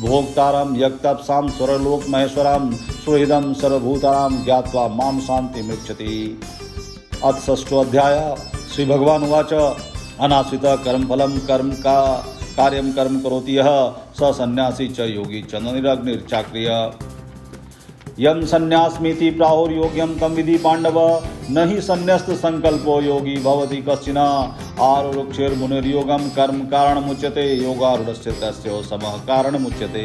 A: भोक्तारं यक्तप्सां स्वरलोक महेश्वरं सुहृदं सर्वभूतानां ज्ञात्वा मां शान्ति मृच्छति। अथ षष्ठो अध्याय श्री भगवान उवाच अनाश्रित कर्मफलं कर्म का कार्यं कर्म करोति यः स सन्यासी च योगी च न निरग्निर्चाक्रिय यम संन्यासमिति प्राहुर्योग्यम तम विधि पांडव न हि संन्यस्त संकल्पो योगी भवति कश्चन आरुरुक्षेर्मुनिर्योगम कर्म कारणमुच्यते योगारूढस्य तस्य समः कारणमुच्यते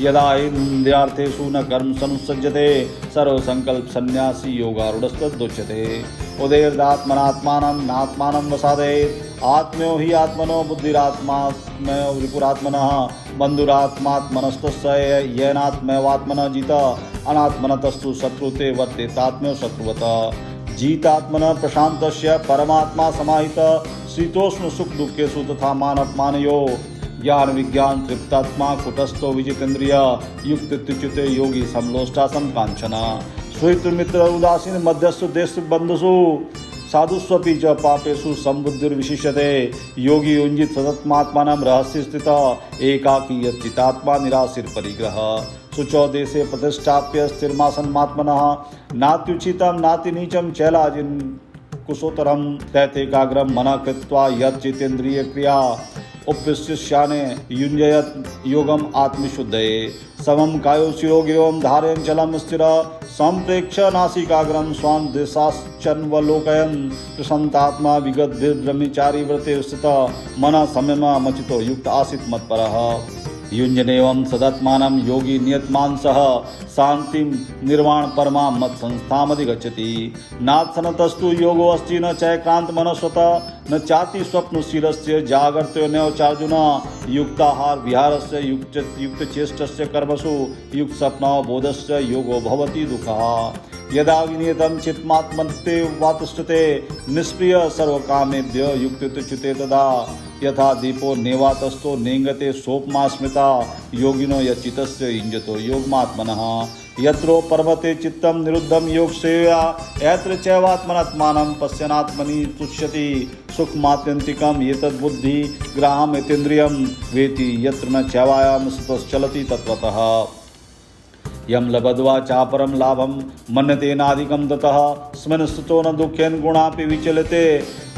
A: यदा इंद्रियार्थेषु न कर्म सनुसज्जते सर्वसंकल्प सन्यासी योगारूढस्तदुच्यते उदेर्दात्मनात्मानं नात्मानं वसादयेत् आत्म्यो हि आत्मनो बुद्धिरात्मात्मयो विपुरात्मनः बन्धुरात्मात्मनस्तस्य येनात्मैवात्मनः जित अनात्मनतस्तु शत्रुते वर्तेतात्म्यो शत्रुवतः जीतात्मनः प्रशान्तस्य परमात्मा समाहित शीतोष्ण सुख दुःखेषु तथा मानपमानयो ज्ञान विज्ञान तृप्तात्मा कुटस्थो विजितेन्द्रिय युक्तिच्युते योगी समलोष्टा समकांचन सुहित मित्र उदासीन मध्यस्थु देश बंधुषु साधुस्वपि च पापेषु संबुद्धिर्विशिष्यते योगी युञ्जित सततमात्मानं रहस्य स्थितः एकाकी यच्चितात्मा निराशीर परिग्रह शुचौ देशे प्रतिष्ठाप्य स्थिरमासन्मात्मनः नात्युचितं नातिनीचं चैलाजिन कुशोत्तरं तैतेकाग्रं मनः कृत्वा यच्चितेन्द्रिय क्रिया उपविश्याने युञ्जयत् योगम आत्मशुद्धये समं कायो शिरो गिरों धारयन् चलं स्थिर संप्रेक्ष नासिकाग्रं स्वां देशाश्चन्वलोकयन् प्रशान्तात्मा विगतभिर्ब्रह्मचारी व्रते स्थितः मनः संयममचितो युक्त आसीत् मत्परः युञ्जनेवं सदात्मानं योगी नियतमानसः शान्तिं निर्वाण परमा मत संस्थामधिगच्छति नात्सनतस्तु योगो अस्ति न चैक्रांत मनस्वतः न चाति स्वप्नशीलस्य जागर्त्यो नैवचार्जुन युक्ताहार विहारस्य युक्तचेष्टस्य कर्मसु युक्तस्वप्नो बोधस्य योगो भवति दुःखः यदा विनियतं चित्मात्मन्ते वातिष्ठते निष्प्रिय सर्वकामेभ्य युक्तच्युते तदा यथा दीपो नेवातस्थो नेंगते सोपमा स्मृता योगिनो यच्चितस्य युञ्जतो योगमात्मनः यत्रो पर्वते चित्तं निरुद्धं योगसेवया यत्र चैवात्मनात्मानं पश्यनात्मनि तुष्यति सुखमात्यन्तिकं एतद्बुद्धि ग्राहमेतेन्द्रियं वेति यत्र न चैवायां सुतश्चलति तत्त्वतः यम लभद्वा चापरम लाभम मन्यतेनाधिकम ततः स्मन स्तुतो न दुखेन गुणापि विचलते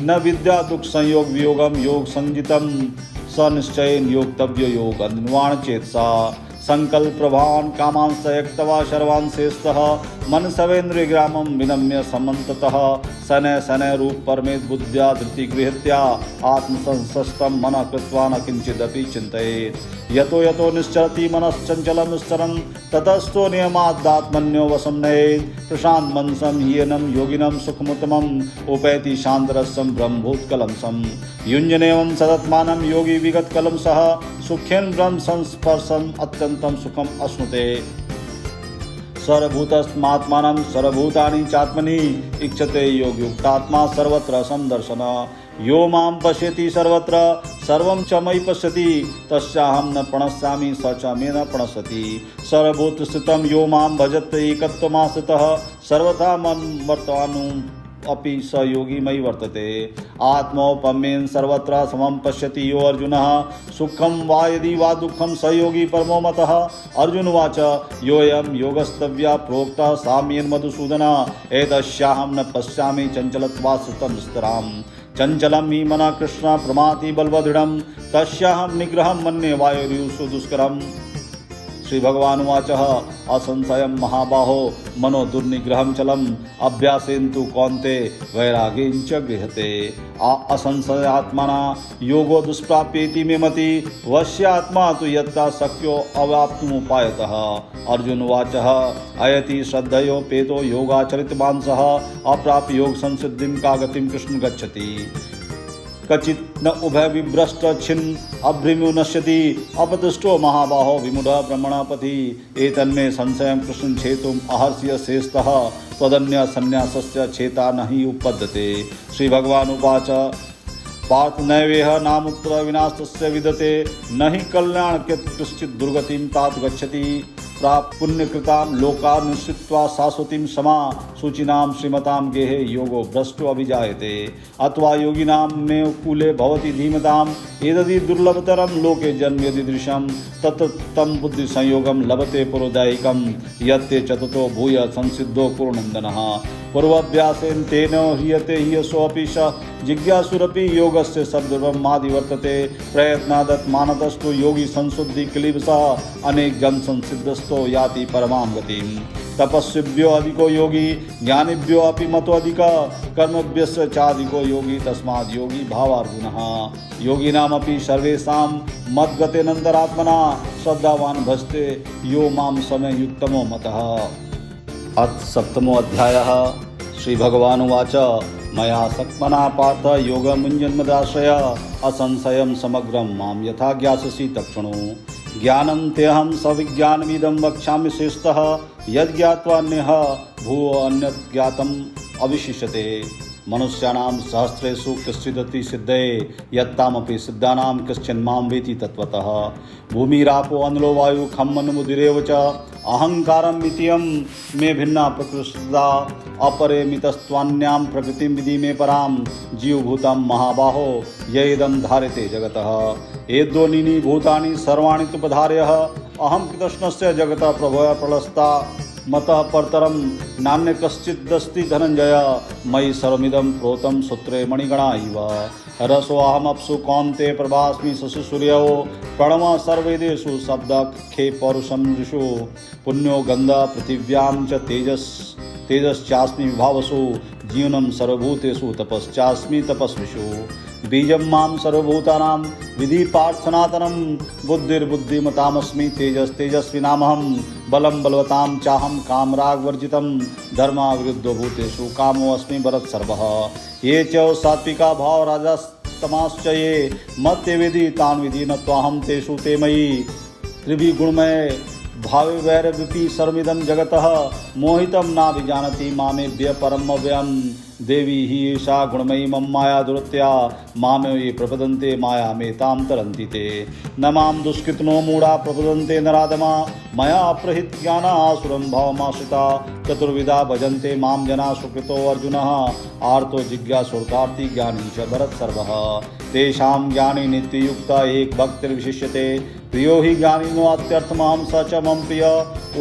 A: न विद्या दुख संयोग वियोगम योग संजितम स निश्चयेन योक्तव्य योग निर्वाण चेतसा संकल्प प्रभावान कामान सयक्तवा शर्वान शेषतः मन सवेन्द्रिय ग्रामम विनम्य समन्ततः शनय शनय रूप परमेत बुद्ध्या धृति गृहत्या आत्मसंस्तम मन कृत्वा न किंचिदपि चिंतयेत् यतो यतो निश्चरति मनश्चंचलम निश्चरन् ततस्तो नियमादात्मन्यो वशं नयेत् प्रशांत मनसं हीयनं योगिनं सुखमुत्तमम् उपैति शान्तरसं ब्रह्मभूतकलं सं युञ्जनेवं सदत्मानं योगी विगतकलं सह सुखेन ब्रह्म संस्पर्शम् अत्यन्तं सुखम् अश्नुते सर्वभूतस्मात्मानं सर्वभूतानि चात्मनि इच्छते योगयुक्तात्मा सर्वत्र समदर्शन यो मां पश्यति सर्वत्र सर्वं च मयि पश्यति तस्याहं न प्रणश्यामि स च मे न प्रणश्यति सर्वभूतस्थितं यो मां भजत एकत्वमाश्रितः सर्वथा मन्वर्तमानो अपि स योगी मयि वर्तते आत्मौपम्येन सर्वत्र समं पश्यति यो अर्जुनः सुखं वा यदि वा दुःखं स योगी परमो मतः अर्जुन उवाच योऽयं योगस्तव्या प्रोक्तः साम्येन मधुसूदन एतस्याहं न पश्यामि चञ्चलत्वात् स्थिरां चञ्चलं हि मनः कृष्ण प्रमाति बलवदृढं तस्याहं निग्रहं मन्ये वायुर्युषु दुष्करम् श्री भगवान उवाच असंशयं महाबाहो मनो दुर्निग्रहं चलम् अभ्यासेन्तु कौन्ते वैराग्येन च गृह्यते असंशयात्मना योगो दुष्प्राप्येति मे मति वश्यात्मा तु यत्ता शक्यो अवाप्तुमुपायतः अर्जुन उवाच अयति श्रद्धयोपेतो योगाचरितवान् सः अप्राप्य योग संसिद्धिं का गतिं कृष्ण गच्छति कचित् न उभय विभ्रष्ट छिन्न अभ्रिमो नश्यति अपदुष्टो महाबाहो विमूढ़ ब्रह्मणापति एतन्मे संशयं कृष्ण छेतुम अहर्ष्य शेषतः त्वदन्य संन्यासस्य छेता नहि उपपद्यते श्री भगवान उवाच पार्थ नैवेह नामुत्र विनाशस्य विदते नहि कल्याण कश्चित् दुर्गतिं तात गच्छति प्राप्त पुण्यकृतां लोकानुष्ठित्वा शाश्वतीं समा शुचिनां श्रीमतां गेहे योगो भ्रष्टो अभिजायते अथवा योगिनां मे कूले भवति धीमताम् एतदि दुर्लभतरं लोके जन्म यदीदृशं तत् तं बुद्धि संयोगं लभते पुरोदायिकं यत्ते चतुतो भूय संसिद्धो कुरुनन्दनः पूर्वाभ्यासेन तेन ह्रियते ह्यसोऽपि स जिज्ञासुरपि योगस्य सद्ब्रह्मादि वर्तते प्रयत्नादत् मानतस्तु योगी संशुद्धि क्लीबसः अनेक जन संसिद्धस्तो याति परमां गतिम् तपस्विभ्यो अधिको योगी ज्ञानिभ्यो अपि मतो अधिकः कर्मभ्यश्च चाधिको योगी तस्माद् योगी भावार्जुनः योगिनामपि सर्वेषां मद्गतेनन्तरात्मना श्रद्धावान् भजते यो मां समयुक्तमो मतः। अथ सप्तमो अध्यायः। श्री भगवान उवाच मया सक्मना पार्थ योगमुञ्जन्मदाश्रय असंशयं समग्रं मां यथा ज्ञास्यसि तत्क्षणो ज्ञानं तेऽहं सविज्ञानमिदं वक्ष्यामि शेषतः यज्ञात्वान्यः भूयो अन्यत् ज्ञातम् अविशिष्यते मनुष्याणां सहस्रेषु कश्चिदति सिद्धये यत्तामपि सिद्धानां कश्चन मां वेति तत्त्वतः भूमिरापो अनलो वायु खं मनुमुदिरेव च अहंकारं मितियं मे भिन्ना प्रकृष्टा अपरे मितस्त्वान्यां प्रकृतिं विधि मे परां जीवभूतं महाबाहो येदं धारयते जगतः एद्योनीनि भूतानि सर्वाणि तु पधार्यः अहं कृतस्नस्य जगतः प्रभवः प्रलस्ता मतः परतरं नान्य कश्चिदस्ति धनंजय मयि सर्वमिदं प्रोतं सूत्रे मणिगणा इव रसोऽहमप्सु कौन्ते प्रभास्मि शशि सूर्यो प्रणव सर्वेदेषु शब्दखे पौरुषं ऋषु पुण्यो गन्ध पृथिव्यां च तेजश्चास्मि विभावसु जीवनं सर्वभूतेषु तपश्चास्मि तपस्विषु बीजं मां सर्वभूतानां विधि पार्थ सनातनं बुद्धिर्बुद्धिमतामस्मि तेजस्तेजस्विनामहं बलं बलवतां चाहं कामरागवर्जितं धर्माविरुद्धो भूतेषु कामोऽस्मि भरतसर्वः ये च सात्विका भाव राजस्तमाश्च ये मत्ते विधि तान् विधि न त्वाहं तेषु ते मयि त्रिभिः गुणमय भावे वैरविपि सर्वमिदं जगतः मोहितं नाभिजानति मामेभ्य परमव्ययम् देवी हि एषा गुणमयी मम माया दुरत्या मामेव प्रपदन्ते माया मेतां तरन्ति ते। न मां दुष्कृतनो मूढा प्रपदन्ते नराधमा मया प्रहित ज्ञानासुरं भावमाश्रिता। चतुर्विधा भजन्ते मां जना सुकृतो अर्जुनः आर्तो जिज्ञासुर्तार्थी ज्ञानी च भरतसर्वः। तेषां ज्ञानी नित्ययुक्त एक भक्तिर्विशिष्यते प्रियो हि ज्ञानिनो अत्यर्थमहं स च मम प्रिय।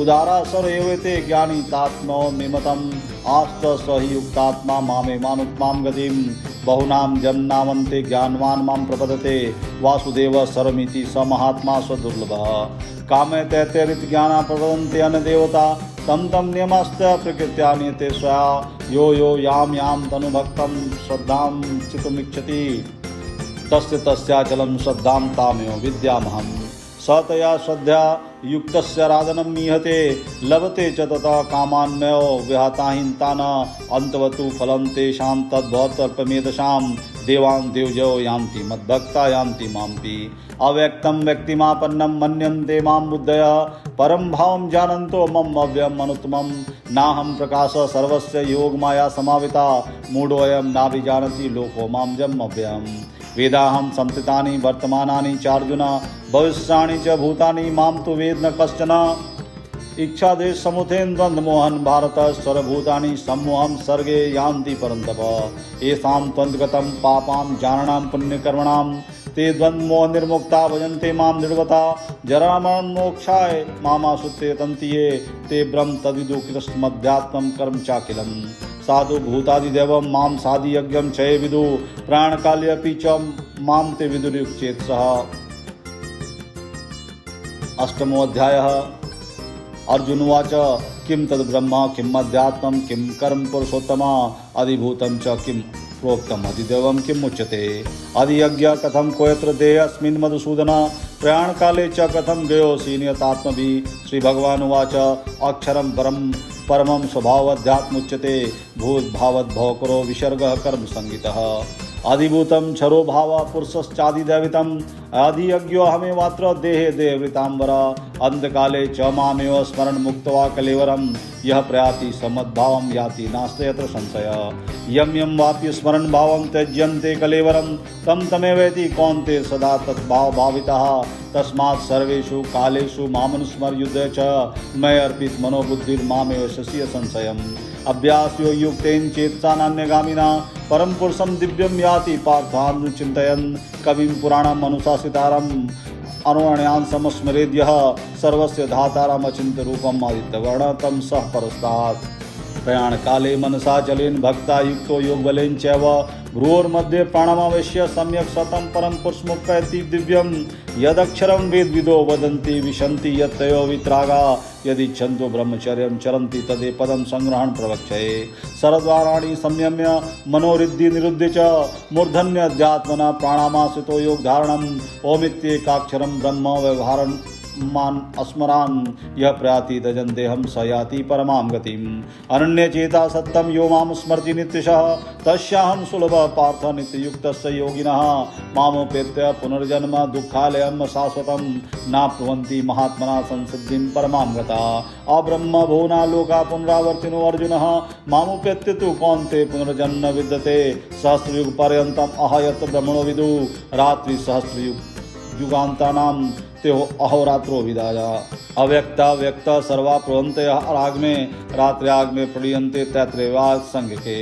A: उदारा सर्वैते ज्ञानी तात्मो निमतम् आस्त स हि युक्तात्मा मामे मानुत्मां गतिं। बहुनां जन्मनामन्ते ज्ञानवान् मां प्रपदते वासुदेव सर्वमिति स महात्मा स्वदुर्लभः। कामे तैतैरित ज्ञाना प्रपदन्ते अन्यदेवता तं तं नियमश्च प्रकृत्या नियते स्वया। यो यो यां यां तनुभक्तं श्रद्धां चित्तमिच्छति तस्य तस्याचलं श्रद्धां तामेव विद्यामहम्। स तया श्रद्धया युक्तस्य राधनं मीहते लभते च तथा कामान्मयो विहताहीनतान अन्तवतु फलं तेषां तद्भवतर्पमेधशां। देवान् देवजयो यान्ति मद्भक्ता यान्ति मामपि। अव्यक्तं व्यक्तिमापन्नं मन्यन्ते मां बुद्धयः परं भावं जानन्तो मम अव्ययम् अनुत्तमम्। नाहं प्रकाशः सर्वस्य योगमाया समाविता मूढोऽयं नाभिजानति लोको मां जम् अव्ययम्। वेदाहं संस्थितानि वर्तमानानि चार्जुन भविष्याणि च भूतानि मां तु वेद न कश्चन। इच्छादेश समुथेन द्वन्द्वमोहन भारत सर्वभूतानि सम्मोहं सर्गे यान्ति परन्तप। येषां त्वन्तगतं पापां जानानां पुण्यकर्मणां ते द्वन्द्वमोह निर्मुक्ता भजन्ते मां दृढवता। जरामरणमोक्षाय मामाश्रित्य तन्ति ये ते ब्रह्म तद्विदु कृतमध्यात्मं कर्म चाखिलम्। साधु भूतादिदेवं मां साधियज्ञं चये विदु प्राणकाले अपि च मां ते विदुर्युक्चेत सः। अष्टमो अध्यायः। अर्जुन उवाच किं तद् ब्रह्म किं अध्यात्मं किं कर्म पुरुषोत्तम अधिभूतं च किं प्रोक्तम् अधिदेवं किम् उच्यते। अधियज्ञ कथं कोऽयत्र देहेऽस्मिन् मधुसूदन प्रयाणकाले च कथं गयोऽसि नियतात्मभिः। श्रीभगवान् उवाच अक्षरं परमं स्वभावध्यात्मुच्यते भूद्भावद्भवकरो विसर्गः कर्म संगितः। अधिभूतं क्षरो भाव पुरुषश्चादिदैवितम् अधियज्ञो हमेवात्र देहे देहवृतांबर। अंतकाले च मामेव स्मरण मुक्त्वा कलेवरं यः प्रयाति समद्भावं याति नास्ति यत्र संशयः। यं यं वाप्य स्मरण भावं त्यज्यन्ते कलेवरं तं तमेवेति कौन्तेय सदा तद्भाव भावितः। तस्मात् सर्वेषु कालेषु मामनुस्मर्युध्य च मयि अर्पित मनोबुद्धिर्मामेव शस्य संशयम्। अभ्यासयो युक्तेन चेतसा नान्यगामिना परम पुरुषं दिव्यं याति पार्थानुचिन्तयन्। कविं पुराणम् अनुशासितारम् अनुवर्ण्यान् समस्मरेद्यः सर्वस्य धातारम् अचिन्त्य रूपम् आदित्यवर्ण तं सः परस्तात्। प्रयाणकाले मनसा जलेन भक्ता युक्तो योगबलेन चैव भ्रुवोर्मध्ये प्राणमावेश्य सम्यक् सतं परं पुरुषमुपैति दिव्यं। यदक्षरं वेदविदो वदन्ति विशन्ति यत्तयो वित्रागा यदिच्छन्तो ब्रह्मचर्यं चरन्ति तदे पदं संग्रहण प्रवक्षये। शरद्वाराणि संयम्य मनोरिद्धि निरुद्ध्य च मूर्धन्यध्यात्मना प्राणामाश्रितो योगधारणम्। ओमित्येकाक्षरं ब्रह्म व्यवहारन् मान स्मरान यह प्रयाति तजन्तेहं स याति परमां गतिम्। अनन्यचेता सत्यं यो मां स्मरति नित्यशः तस्याहं सुलभः पार्थ नित्ययुक्तस्य योगिनः। मामुपेत्य पुनर्जन्म दुःखालयं शाश्वतं नाप्नुवन्ति महात्मना संसिद्धिं परमां गता। अब्रह्म भुवना लोका पुनरावर्तिनो अर्जुनः मामुपेत्य तु कौन्तेय पुनर्जन्म विद्यते। सहस्रयुग पर्यन्तम् अहयत् ब्रह्मणो विदु रात्रि सहस्रयुग युगान्तानां त्यो अहोरात्रो विदाया। अव्यक्ता व्यक्त सर्वा प्रवन्ते राग में रात्र्याग में प्रलीयन्ते तैत्रेवाग संज्ञके।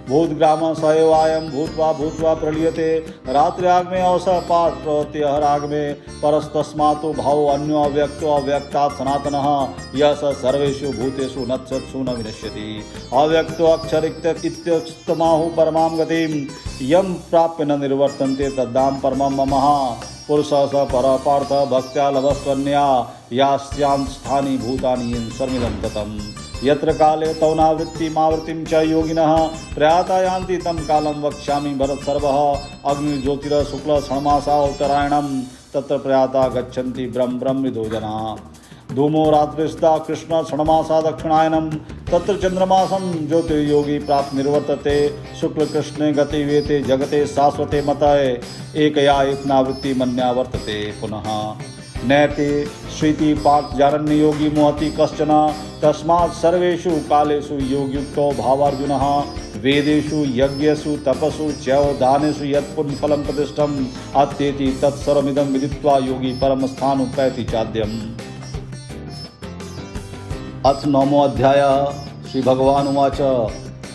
A: भूतग्राम सएवायं भूत्वा भूत्वा प्रलीयते रात्र्याग में अवसपात प्रवृत्ति राग में परस्तस्मातो भावो अन्यो अव्यक्तो अव्यक्तात् सनातनः यः स सर्वेषु भूतेषु नत्सत्सु न विनश्यति। अव्यक्तो अक्षरित्यस्तमाहु परमां गतिं यं प्राप्य न निर्वर्तन्ते तद्धाम परमं ममः। पुरुषः स परपार्थ भक्त्या लभस्वन्या यास्यां स्थानि भूतानि सर्वमिदं ततम्। यत्र काले तौनावृत्तिमावृत्तिं च योगिनः प्रयाता यान्ति तं कालं वक्ष्यामि भरतसर्वः। अग्निज्योतिः शुक्ल षण्मासा उत्तरायणं तत्र प्रयाता गच्छन्ति ब्रह्म ब्रह्मविदो जनाः। धूमो रात्रिस्था कृष्ण षण्मासा दक्षिणायनं तत्र चंद्रमासं ज्योतिर्योगी प्राप्त निर्वर्तते। शुक्ल कृष्णे गति वेते जगते शाश्वते मतये एकया इत्नावृत्ति मन्या वर्तते पुनः। नैते श्रीति पार्थ जानन्य योगी मोहति कश्चन तस्मात् सर्वेषु कालेषु योगयुक्तो भावार्जुनः। वेदेषु यज्ञेषु तपसु चैव दानेषु यत् पुण्यफलं प्रतिष्ठम् अत्येति तत्सर्वमिदं विदित्वा योगी परमस्थानुपैति चाद्यम्। अथ नवमो अध्याय। श्री भगवान उवाच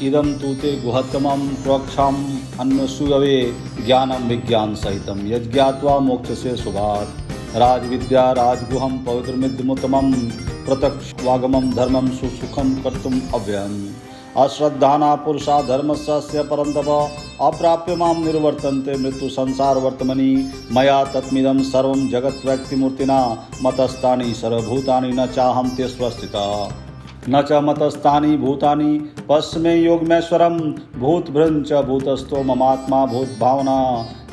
A: इदं तु ते गुहत्तमं प्रोक्षाम् अन्वसूयवे ज्ञानं विज्ञान सहितं यज्ञात्वा मोक्षसे शुभात्। राजविद्या राजगुहं पवित्रमिदमुत्तमं प्रत्यक्षवागमं धर्मं सुसुखं कर्तुम् अव्ययम्। अश्रद्धाना पुरुषा धर्मस्य परन्तप अप्राप्य मां निर्वर्तन्ते मृत्यु संसार वर्तमनि। मया तत्मिदं सर्वं जगत् व्यक्तिमूर्तिना मतस्थानि सर्वभूतानि न चाहं ते स्वस्थितः न च मतस्थानि भूतानि पश्चिमे योगमेश्वरं भूतभृञ्च भूतस्थो ममात्मा भूतभावना।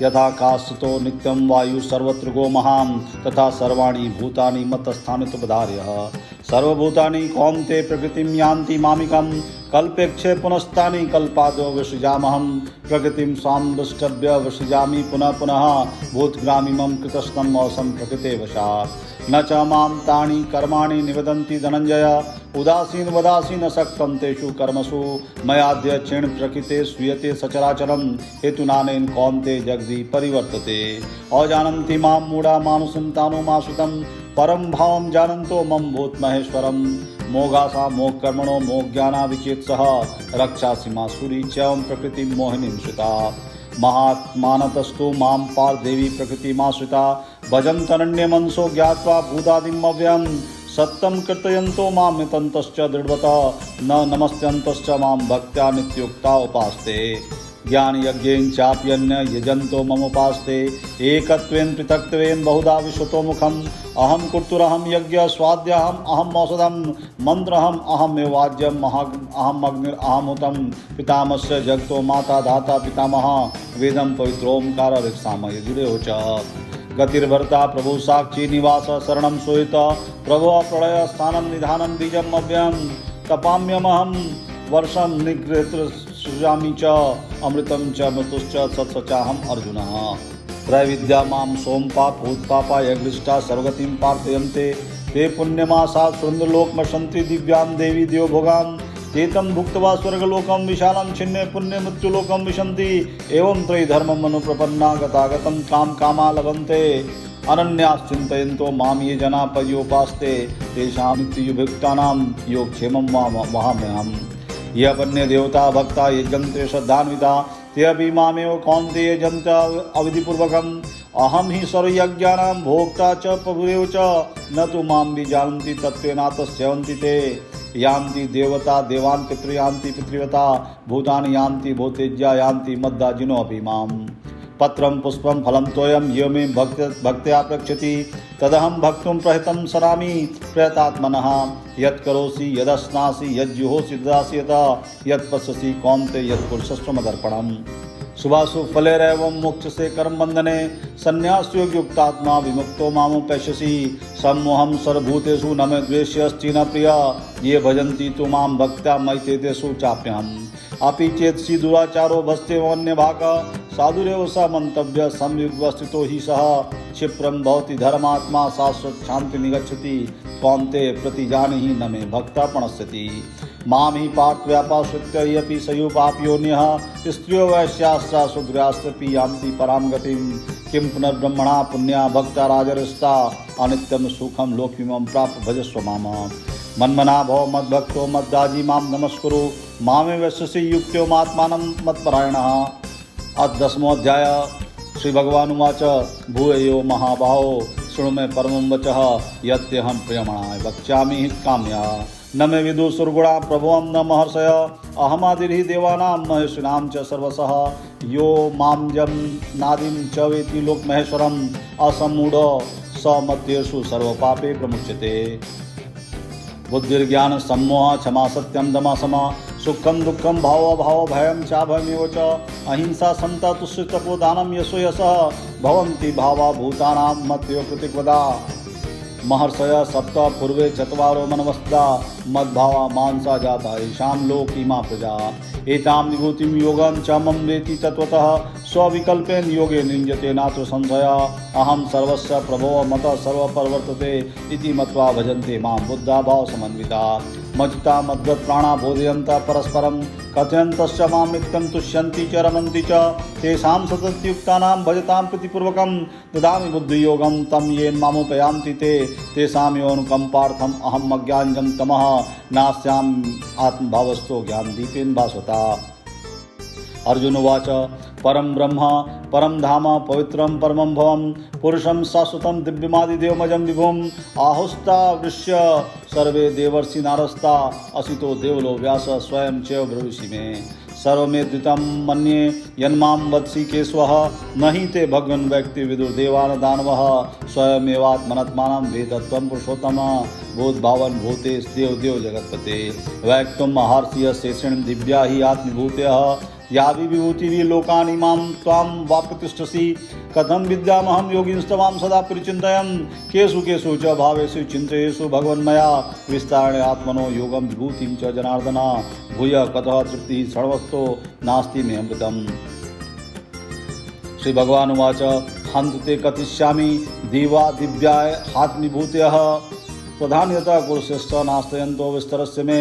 A: यथाकाशतो नित्यं वायु सर्वत्र गो महां तथा सर्वाणि भूतानि मतस्थानि तुपधार्यः। सर्वभूतानि कौन्ते प्रकृतिं यान्ति मामिकं कल्पेक्षे पुनस्तानि कल्पादो विसृजामहं। प्रकृतिं स्वाम्बष्टभ्य विसृजामि पुनः पुनः भूतग्रामिमं कृतस्नं मौसम प्रकृते वशात्। न च मां तानि कर्माणि निवदन्ति धनञ्जय उदासीन वदासीन सक्तं तेषु कर्मसु। मयाद्य क्षीण प्रकृते स्वीयते सचराचरं हेतुनानेन कौन्ते जगदि परिवर्तते। अजानन्ति मां मूढा मानुषं तानो माश्रितं परं भावं जानन्तो मम भूतमहेश्वरम्। मोघासा मोहकर्मणो मोहज्ञाना विचेत्सः रक्षासि मासुरी चैवं प्रकृतिं मोहिनीं श्रिता। महात्मानतस्तु मां पार्देवी प्रकृतिमाश्रिता भजन्तनन्यमनसो ज्ञात्वा भूतादिम् अव्ययम्। सत्यं कीर्तयन्तो मां नितन्तश्च दृढवतः न नमस्यन्तश्च मां भक्त्या नित्युक्ता उपास्ते। ज्ञानयज्ञेन चाप्यन्य यजन्तो मम उपास्ते एकत्वेन पृथक्त्वेन बहुधा विश्वतो मुखम्। अहं कुर्तुरहं यज्ञ स्वाद्यहम् अहम् औषधं मन्त्रहम् अहमेव वाज्यम् अहम् अग्निरहमुतं पितामहस्य जगतो माता धाता पितामहः वेदं पवित्रोमकार ऋक्साम यजुरेव च। गतिर्भर्ता प्रभु साक्षी निवास शरणं सोहित प्रभो प्रलय स्थानं निधानं बीजम् अव्ययं। तपाम्यमहं वर्षं निगृहीत सृजामि च अमृतं च मृतुश्च सत्सचाहम् अर्जुनः। त्रैविद्या मां सोमपा भूतपापा यज्ञिष्ठा सर्वगतिं प्रार्थयन्ते ते पुण्यमासा सुरेन्द्रलोकमर्शन्ति दिव्यां देवी देवभोगां। तेतं भुक्त्वा स्वर्गलोकं विशालं छिन्ने पुण्य मृत्युलोकं विशन्ति। एवं त्रयधर्मम् अनुप्रपन्ना गतागतं काम कामा लभन्ते। अनन्याश्चिन्तयन्तो मां ये जना पर्योपास्ते तेषां नित्ययुक्तानां योगक्षेमं वहाम्यहम्। ये अपन्य देवता भक्ता यजन्ते श्रद्धान्विता ते अपि मामेव कौन्तेय यजन्ते अविधिपूर्वकम्। अहं हि सर्वयज्ञानां भोक्ता च प्रभुरेव च न तु मां विजानन्ति तत्त्वेनातस्यवन्ति ते। यान्ति देवता देवान् पितृयान्ति पितृवता भूतानि यान्ति भूतेज्या यान्ति मद्दाजिनो अपि माम्। पत्रं पुष्पं फलं तोयं यो मे भक्त्या प्रक्षति तदहं भक्तुं प्रहितं सरामि प्रयतात्मनः। यत् करोसि यदश्नासि यज्जुहोसि ददासि यतः यत् पश्यसि कौन्ते यत् कुरुष्व मदर्पणम्। शुभाशुभ फलेरैवं मोक्षसे कर्मबन्धने संन्यासयोगयुक्तात्मा विमुक्तो मामुपैष्यसि। सम्मोहं सर्वभूतेषु न मे द्वेष्यस्ति न प्रियः ये भजन्ति तु मां भक्त्या मयि तेषु चाप्यहम्। अपि चेत्सि दुराचारो भस्तेऽन्यभागः साधुरेव स मंतव्य संयुग्वस्थितो हि सः। क्षिप्रं भवति धर्मात्मा शाश्वत शांति निगच्छति कौन्ते प्रतिजानीहि न मे भक्ता प्रणश्यति। मां हि पार्थ व्यापाश्रित्य यपि सयुपापयोन्यः स्त्रियो वैश्याश्चा शूद्राश्चपि यान्ति परां गतिं। किं पुनर्ब्रह्मणा पुण्या भक्ता राजरिष्टा अनित्यं सुखं लोकमिमं प्राप्य भजस्व माम। मन्मना भव मद्भक्तो मद्दाजी मां नमस्कुरु मामे वैश्यसि युक्तो मात्मानं मत्परायणः। अथ दशमोऽध्याय। श्री भगवान उवाच भूयो महाबाहो शृणु मे परमं वचः यत्यहं प्रियमणाय वक्ष्यामि हितकाम्या। न मे विदुषुर्गुणा प्रभुवं न महर्षय अहमादिर्हि देवानां महेशिनां च सर्वशः। यो मां नादिं च वेति लोकमहेश्वरम् असम्मूढो स मध्येषु सर्वपापे प्रमुच्यते। बुद्धिर्ज्ञान सम्मोह क्षमा सत्यं दमा समा सुखम दुखम भाव अभाव भयं चाभयमेव च। अहिंसा समता तुष्टि तपो दानं यशो यशः भवन्ति भावा भूतानां मत्यो कृतिवदा। महर्षय सप्त पूर्वे चत्वारो मनवस्ता मद्भावा मानसा जाता येषां लोकीमा प्रजा। एतां विभूतिं योगं च मम वेति तत्त्वतः स्वविकल्पेन योगे नियुञ्जते नात्र संशयः। अहं सर्वस्य प्रभो मतः सर्वप्रवर्तते इति मत्वा भजन्ते मां बुद्धा भाव समन्विता। मज्जिता मद्गत प्राणा बोधयन्त परस्परं कथयन्तश्च मां नित्यं तुष्यन्ति च रमन्ति च तेषां सततयुक्तानां भजतां प्रीतिपूर्वकं ददामि बुद्धियोगं तं येन मामुपयान्ति ते तेषां योऽनुकम्पार्थम् अहम् अज्ञानजं तमः नास्यामि आत्मभावस्थो ज्ञानदीपेन भास्वता। अर्जुन उवाच परं ब्रह्म परं धाम पवित्रं परमं भवं पुरुषं शाश्वतं दिव्यमादिदेवमजं विभुम् आहुस्तावृष्य सर्वे देवर्षि नारस्ता असितो देवलो व्यास स्वयं च ब्रवीषि मे सर्वमेद्युतं मन्ये यन्मां वत्सि केशवः न हि ते भगवन् व्यक्ति विदुर्देवान् दानवः स्वयमेवात्मनात्मानं वेदत्वं पुरुषोत्तम भूतभावन भूतेश देव देव जगत्पते वैक्तुं महर्षिः शेषेण दिव्या हि आत्मभूतयः यावि विभूतिभिः लोकानि मां त्वां वाप्यतिष्ठसि कथं विद्यामहं योगिंस्तवां सदा परिचिन्तयन् केषु केषु च भावेषु चिन्तयेषु भगवन्मया विस्तारेण आत्मनो योगं विभूतिं च जनार्दन भूय कतः तृप्तिः सर्वस्तो नास्ति मे अमृतम्। श्री भगवान उवाच हन्त ते कथिष्यामि दिवा दिव्याय आत्मविभूतयः प्रधान्यतः कुरुश्रेष्ठ नास्तयन्तो विस्तरस्य मे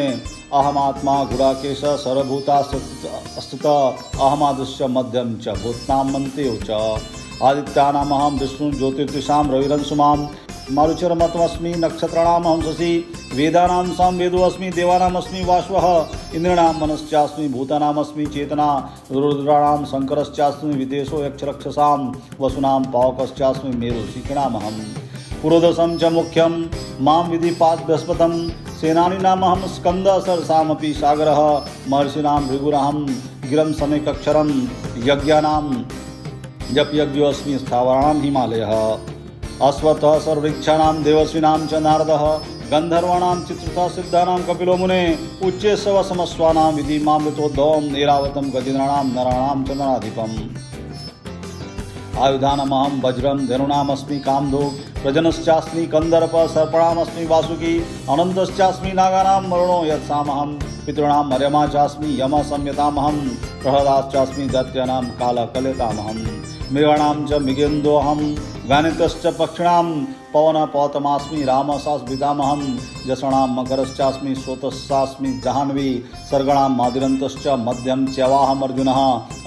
A: अहमात्मा गुडाकेश सर्वभूतास्थित अहमादृश्य मध्यम च भूतानां मन्त्यो च आदित्यानामहं विष्णु ज्योतिर्दिशां रविरंशुमां मारुचिरमतमस्मि नक्षत्राणामहं शशि वेदानां सामवेदोऽस्मि देवानामस्मि वाष्वः इन्द्राणां मनश्चास्मि भूतानामस्मि चेतना रुद्राणां शङ्करश्चास्मि विदेशो यक्षरक्षसां वसुनां पावकश्चास्मि मेरुशिखिणामहं पुरोदशं च मुख्यं मां विधि पादबृहस्पतं सेनानीनामहं स्कंद सरसामपि सागरः महर्षीणां भृगुरहं गिरं समेकक्षरं यज्ञानां जपयज्ञोऽस्मि स्थावराणां हिमालयः अश्वत्थः सर्ववृक्षाणां देवस्विनां च नारदः गन्धर्वाणां चित्रतः सिद्धानां कपिलो मुने उच्चे सवसमस्वानां विधि मामृतोद्भवम् ऐरावतं गजेन्द्राणां नराणां च नराधिपम् आयुधानमहं वज्रं धनुनामस्मि कामधुक् प्रजनश्चास्मि कंदर्प सर्पणामस्मि वासुकी अनन्तश्चास्मि नागानां मरुणो यत्सामहं पितॄणां मर्यमा चास्मि यम संयतामहं प्रहलादश्चास्मि दैत्यानां कालकलयतामहं मृगाणां च मृगेन्दोऽहं गानितश्च पक्षिणां पवनपौतमास्मि रामसास्मितामहं जषणां मकरश्चास्मि स्रोतस्सास्मि जाह्नवी सर्गणां मादिरन्तश्च मध्यं च्यवाहमर्जुनः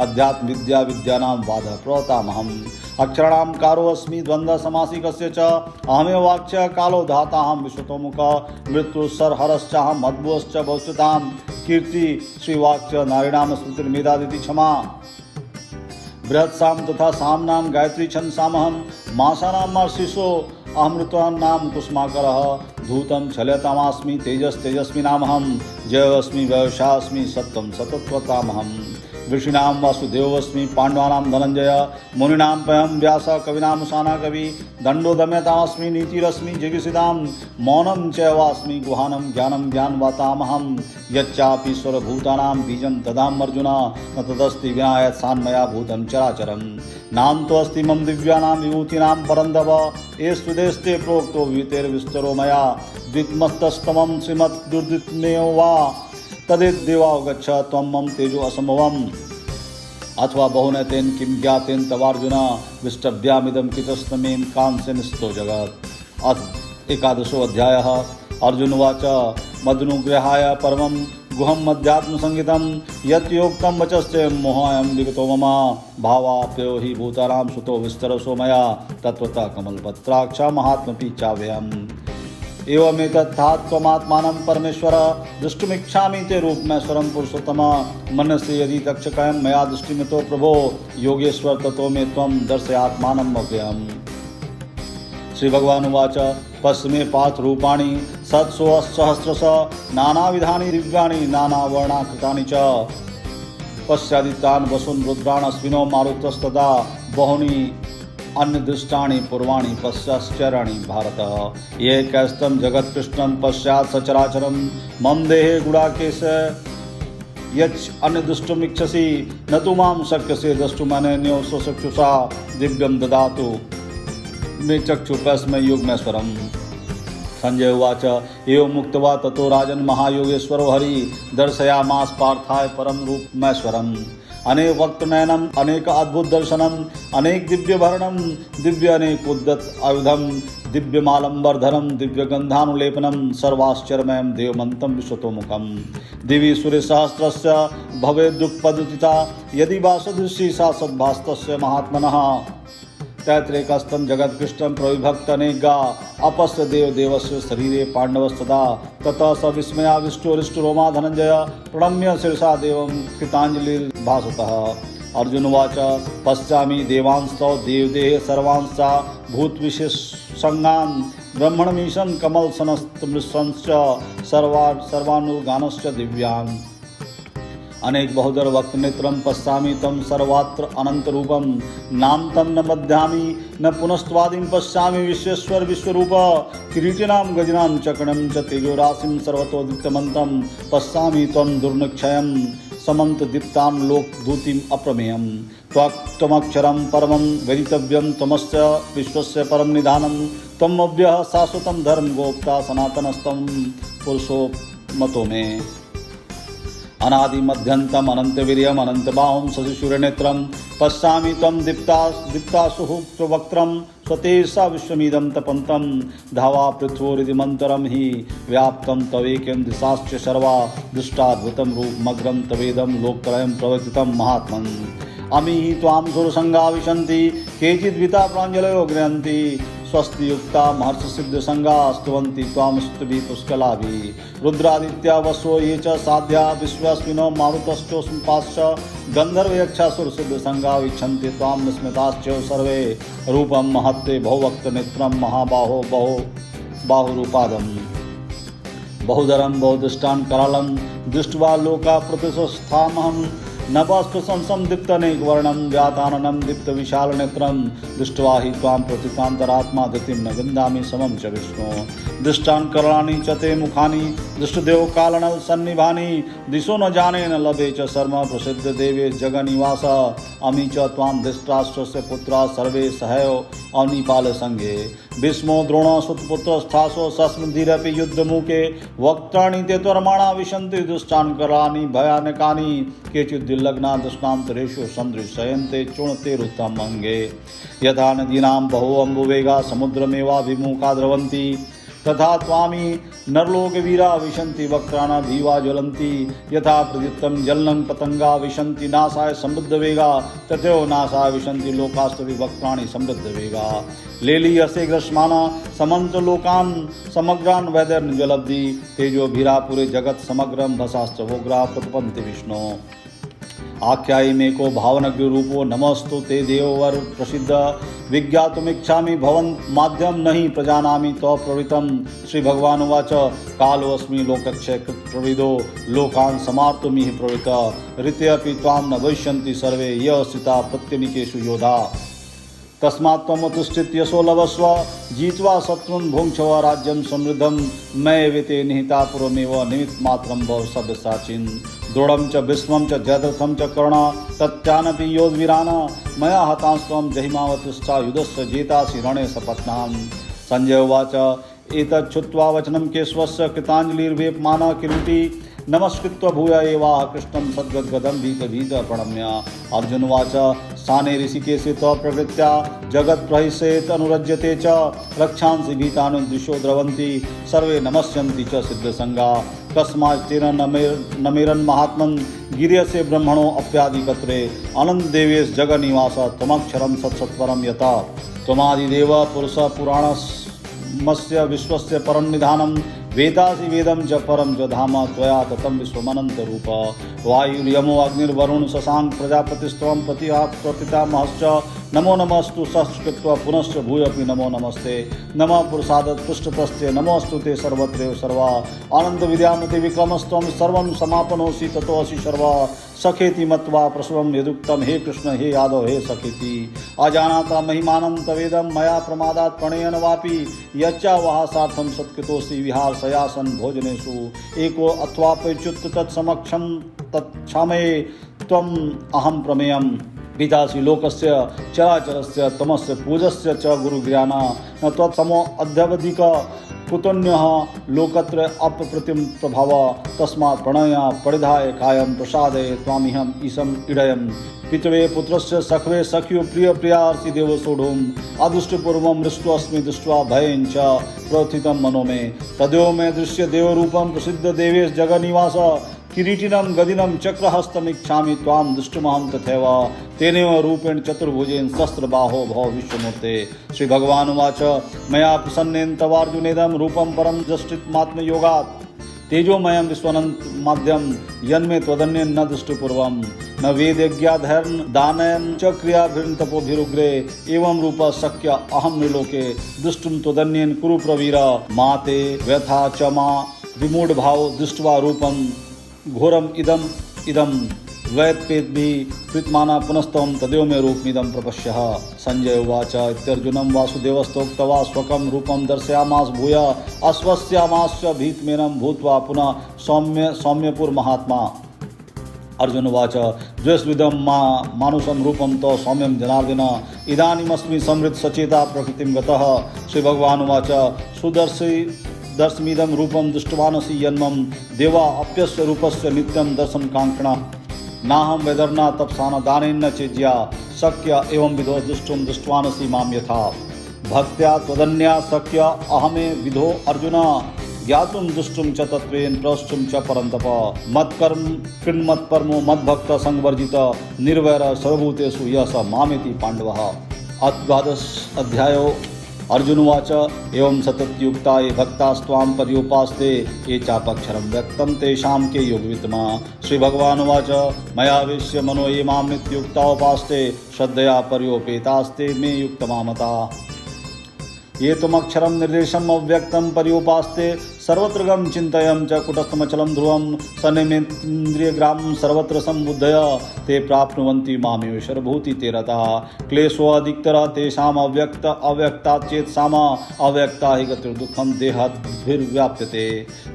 A: अध्यात्मविद्या विद्यानां वादः प्रोतामहम् अक्षराणां कारोऽस्मि द्वन्द्वसमासिकस्य च अहमेव वाक्य कालो धाताहं विश्वतोमुख मृत्युसर्हरश्चाहं मद्भुश्च भविष्यतां कीर्ति श्रीवाक्य नारीणां स्मृतिर्मेधादिति क्षमा बृहत्सां तथा साम्नां गायत्री छन्दसामहं मासानां महर्षिषो अमृतानां कुसुमाकरः धूतं छलयतामस्मि तेजस्तेजस्विनामहं जयोऽस्मि वैवशास्मि सत्यं सतत्वतामहं ऋषीणां वासुदेवस्मि पाण्डवानां धनञ्जय मुनीनां पयं व्यास कवीनां उशाना कवि दण्डो दमयतामस्मि नीतिरस्मि जिगीषितां मौनं चैवास्मि गुहानं ज्ञानं ज्ञानवातामहं यच्चापि सर्वभूतानां बीजं तदाहम् अर्जुन न तदस्ति विना यत्सान्मया भूतं चराचरं नान्तोऽस्ति मम दिव्यानां विभूतीनां परन्तप एष्वदेस्ते प्रोक्तो विवितेर्विस्तरो मया द्वित्मस्तस्तमं श्रीमद्दुर्दित्मेव वा तदेदेवावगच्छ त्वं मम तेजो असंभवम् अथवा बहुनैतेन किं ज्ञातेन तवार्जुन विष्टव्यामिदं कितस्तमेन कांसेनस्तो जगत्। अथ एकादशो अध्यायः। अर्जुन उवाच मदनुग्रहाय परमं गुहं मध्यात्मसंहितं यत् योक्तं वचश्च मोहायं विगतो मम भावाप्यो हि भूतानां सुतो विस्तरसो मया तत्त्वतः कमलपत्राक्ष महात्मपि चाव्ययम् एवमेतत्थात्वमात्मानं परमेश्वर दृष्टुमिच्छामि ते रूपमेश्वरं पुरुषोत्तम मनसि यदि तक्षकयं मया दृष्टिमितो प्रभो योगेश्वर ततो मे त्वं दर्शयात्मानं अव्ययम्। श्री भगवान उवाच पश्य मे पार्थ रूपाणि सत्सहस्रश नानाविधानि दिव्यानि नानावर्णाकृतानि च पश्यादित्यान् वसून् रुद्रान् अश्विनो मारुतस्तदा बहूनि अन्यदृष्टानि पूर्वाणि पश्चाश्चराणि भारत ये कैस्तं जगत्कृष्णं पश्चात् सचराचरं मम देहे गुडाकेश यच् अन्यदृष्टुमिच्छसि न तु मां शक्यसे द्रष्टुमनन्यो स्वचक्षुषा दिव्यं ददातु मे चक्षुपस्मै युग्मेश्वरम्। संजय उवाच एवं मुक्त्वा ततो राजन् महायोगेश्वरो हरि दर्शयामास पार्थाय परम रूपमैश्वरम् अनेक वक्त नयनम अनेक अद्भुत दर्शनम अनेक दिव्य भरणम दिव्य अनेक उद्दत आयुधम दिव्य मालंबरधरम दिव्य गंधानुलेपनम सर्वाश्चर्यमयम देवमंतम विश्वतोमुखम दिवि सूर्य सहस्रस्य भवे दुःखपदुतिता यदि वासदृशी सा सद्भास्तस्य महात्मनः तैत्रेकस्थं जगत्कृष्णं प्रविभक्तनेगा अपस्य देवदेवस्य शरीरे पाण्डवस्तदा ततः स विस्मयाविष्टोरिष्टरोमा धनञ्जय प्रणम्य शिरसा देवं कृताञ्जलिर्भासतः अर्जुनवाच पश्यामि देवांस्तौ देवदेहे सर्वांश्च भूतविशेषाङ्गान् ब्रह्मणमीशं कमलसनस्तमृशंश्च सर्वानुगानश्च दिव्यान् अनेक बहुधर वक्त नेत्रम पश्यामि तम सर्वात्र अनंत रूपम नान्तं न मध्यामि न पुनस्त्वादिं पश्यामि विश्वेश्वर विश्वरूप किरीटिनां गजनां चक्रणं च तेजोराशिं सर्वतोदित्यमन्तं पश्यामि त्वं दुर्निक्षयं समन्त दीप्तां लोकदूतिम् अप्रमेयं त्वमक्षरं परमं वेदितव्यं त्वमस्य विश्वस्य परम निधानं त्वमव्ययः शाश्वतं धर्म गोप्ता सनातनस्तं पुरुषो मतो मे अनादि मध्यंतम अनंत वीर्यम अनंत बाहुम शशिशूरनेत्रम पश्यामि त्वं दीप्तासुवक्त्रम स्वतेजसा विश्वमिदं तपन्तं धावा पृथ्वोरिदिमन्तरं हि व्याप्तं तवेकं दिशाश्च सर्वा दृष्टाद्भुतं रूपमग्रं तवेदं लोकत्रयं प्रवर्तितं महात्मन् अमी हि त्वां सुरसंगा विशन्ति केचिद्विता प्राञ्जलयो गृह्णन्ति स्वस्ति युक्ता महर्षि सिद्ध संगा स्तुवन्ति त्वां स्तुति पुष्कलाभि रुद्रादित्या वसो ये च साध्या विश्वस्मिनो मारुतश्चोष्मपाश्च गंधर्व यक्षासुर सिद्ध संगा विच्छन्ति त्वां विस्मिताश्च सर्वे रूपं महत्ते बहुवक्त नेत्रं महाबाहो बाहुरूपादं बहुधरं बहुदृष्टान् करालं दृष्ट्वा लोका प्रतिष्ठामहं नभस्पृशंसं दीप्तनेकवर्णं व्याताननं दीप्तविशालनेत्रं दृष्ट्वा हि त्वां प्रतिकान्तरात्मा धृतिं न विन्दामि समं च विष्णो दृष्टान् करणानि च ते मुखानि दृष्टदेव कालनल सन्निभानि दिशो न जाने न लभे च शर्म प्रसिद्ध देवे जगन्निवास अमी च त्वां धृतराष्ट्रस्य पुत्रा सर्वे सहैव अवनिपाल संगे भीष्मो द्रोण सुतपुत्रस्थासो सस्मधीरपि युद्धमुखे वक्त्राणि ते त्वरमाणा विशन्ति दुष्टान् कराणि भयानकानि केचिद्दिल्लग्ना दुष्टान्तरेषु सन्दृशयन्ते चूर्णते रुतं अंगे यथा नदीनां बहु अम्बुवेगा समुद्रमेवाभिमुखा द्रवन्ति तथा त्वामी नरलोकवीरा विशन्ति वक्त्राणा धीवा ज्वलन्ति यथा प्रदीप्तं जलनं पतंगा विशन्ति नाशाय समृद्धवेगा तथैव नाशाय विशन्ति लोकास्तु वक्त्राणि समृद्धवेगा लेलीयसे ग्रस्माना समन्त लोकान् समग्रान् वैदर्न ज्वलब्धि तेजो भीरापुरे जगत् समग्रं भसाश्च वोग्रा प्रतपन्ति विष्णु आख्यायी में को भावनज्ञ रूपो नमस्तु ते देववर प्रसिद्ध विज्ञातुमिच्छामि भवन माध्यम नहीं प्रजानामि तो प्रवृतम श्री भगवान उवाच कालोऽस्मि लोकक्षय प्रविदो लोकान् समार्तुमिह प्रवृत ऋतेऽपि त्वां न भविष्यन्ति सर्वे य स्थिता प्रत्यनिकेषु योधा तस्मात् त्वमुत्तिष्ठ यशो लभस्व जीत्वा शत्रून् भुङ्क्ष्व राज्यं समृद्धं मयि विते निहिता पूर्वमेव निमित्तमात्रं भव सव्यसाचिन् द्रोणं च भीष्मं च जयद्रथं च कर्ण तच्चानपि योधवीरान् मया हतांस्त्वं जहिमावतिष्ठा युधस्य जेतासि रणे सपत्नान् संजय उवाच एतत् श्रुत्वा वचनं केशवस्य कृताञ्जलिर्वेपमानः किरीटी नमस्कृत्य भूय एवाह कृष्णं सद्गद्गदं भीत प्रणम्य अर्जुन उवाच स्थाने ऋषिकेशे तव प्रकृत्या जगत्प्रहिषेत् अनुरज्यते च रक्षांसि भीतानुदृशो द्रवन्ति सर्वे नमस्यन्ति च सिद्धसंगा कस्माच्चेन नमेरन् महात्मन् गिर्यसे ब्रह्मणो अप्यादिकत्रे अनन्तदेवेश जगन्निवास त्वमक्षरं सत्सत्वरं यथा त्वमादिदेव पुरुष पुराणमस्य विश्वस्य परं निधानं वेदासि वेदं च परं च धाम त्वया ततं विश्वमनन्तरूप वायुर्यमो अग्निर्वरुण शशाङ्क प्रजापतिस्त्वं प्रपितामहश्च नमो नमस्तु संस्कृत्वा पुनश्च भूयपि नमो नमस्ते नमः पुरुषादत् पृष्ठतस्ते नमोऽस्तु ते सर्वत्रैव सर्वा आनंद विद्यामति विक्रमस्त्वं सर्वं समापनोऽसि ततोऽसि सर्वा सखेति मत्वा प्रसवं यदुक्तं हे कृष्ण हे यादव हे सखेति अजानाता महिमानं तवेदं मया प्रमादात् प्रणयन वापि यच्चा वहासार्थं सत्कृतोऽसि विहार सयासन भोजनेषु एको अथवाप्यच्युत तत्समक्षं तत्क्षामये त्वम् अहं प्रमेयम् पितासि लोकस्य चराचरस्य तमस्य पूजस्य च गुरुज्ञान न त्वत्समो अध्यवधिक कुतोऽन्यः लोकत्र अप्रतिम प्रभाव तस्मात् प्रणय परिधाय कायं प्रसादे त्वामिहम् ईशम् इडयम् पितवे पुत्रस्य सखवे सख्यो प्रिय प्रियार्षि देव सोढुम् अदृष्टपूर्वं दृष्ट्वास्मि दृष्ट्वा भयं च प्रथितं मनो मे तदेव मे दृश्य देवरूपं प्रसिद्ध देवेश जगन्निवास किरीटिनं गदिनं चक्रहस्तमिच्छामि त्वां दृष्टुमहं तथैव तेनैव रूपेण चतुर्भुजेन सहस्रबाहो भव विश्वमूर्ते। श्री भगवान् उवाच मया प्रसन्नेन तवार्जुनेदं रूपं परं दृष्टिमात्मयोगात् तेजोमयं विश्वनन्त माध्यम यन्मे त्वदन्येन न दृष्टिपूर्वं न वेदयज्ञाधर्म दानयन च क्रियाभिर्तपोभिरुग्रे एवं रूप शक्य अहं नृलोके दृष्टुं त्वदन्येन कुरु प्रवीर माते व्यथा च मा विमूढ़ भाव दृष्ट्वा रूपं घोरम इदम वैत्पेद्भि प्रीतमाना पुनस्तम तदेव मे रूपमिदं प्रपश्यः। संजय उवाच इत्यर्जुनं वासुदेवस्तोक्त्वा स्वकं रूपं दर्शयामास भूय अस्वस्यामाश्च भीतमेनं भूत्वा पुनः सौम्यपुरमहात्मा। अर्जुन उवाच द्वेषविदं मानुषं रूपं तो सौम्यं जनार्दन इदानीमस्मि समृद्ध सचेता प्रकृतिं गतः। श्री भगवान् उवाच सुदर्शमिदं रूपं दृष्टवानसि यन्मम देवा अप्यस्य रूपस्य नित्यं दर्शनकाङ्क्षिणः नाहं वैदर्ना तपसाना दानेन चेज्या शक्य एवं विधो दृष्टुं दृष्टवानसि मां यथा भक्त्या त्वदन्या शक्य अहमे विधो अर्जुन ज्ञातुं दृष्टुं च तत्त्वेन प्रष्टुं च परन्तप मत्कर्म कृन्मत्परमो मद्भक्त संवर्जित निर्वैर सर्वभूतेषु यः स मामेति पाण्डवः। द्वादश अध्यायो। अर्जुन उवाच एवं सततयुक्ता ये भक्तास्त्वां पर्युपास्ते ये चापक्षरं व्यक्तं तेषां के योगवित्तमा। श्री भगवान् उवाच मयावेश्य मनो ये मां नित्ययुक्ता उपास्ते श्रद्धया पर्योपेतास्ते मे युक्तमा मता ये तुमक्षरं निर्देशम् अव्यक्तं पर्युपास्ते सर्वत्र गम चिन्तयं च कुटस्थमचलं ध्रुवं सनिमेन्द्रियग्रामं सर्वत्र सम्बुद्धय ते प्राप्नुवन्ति मामेव शरभूति ते रताः क्लेशोऽधिकतरः तेषाम् अव्यक्तात् चेत् साम अव्यक्ता हि गतिर्दुःखं देहाद्भिर्व्याप्यते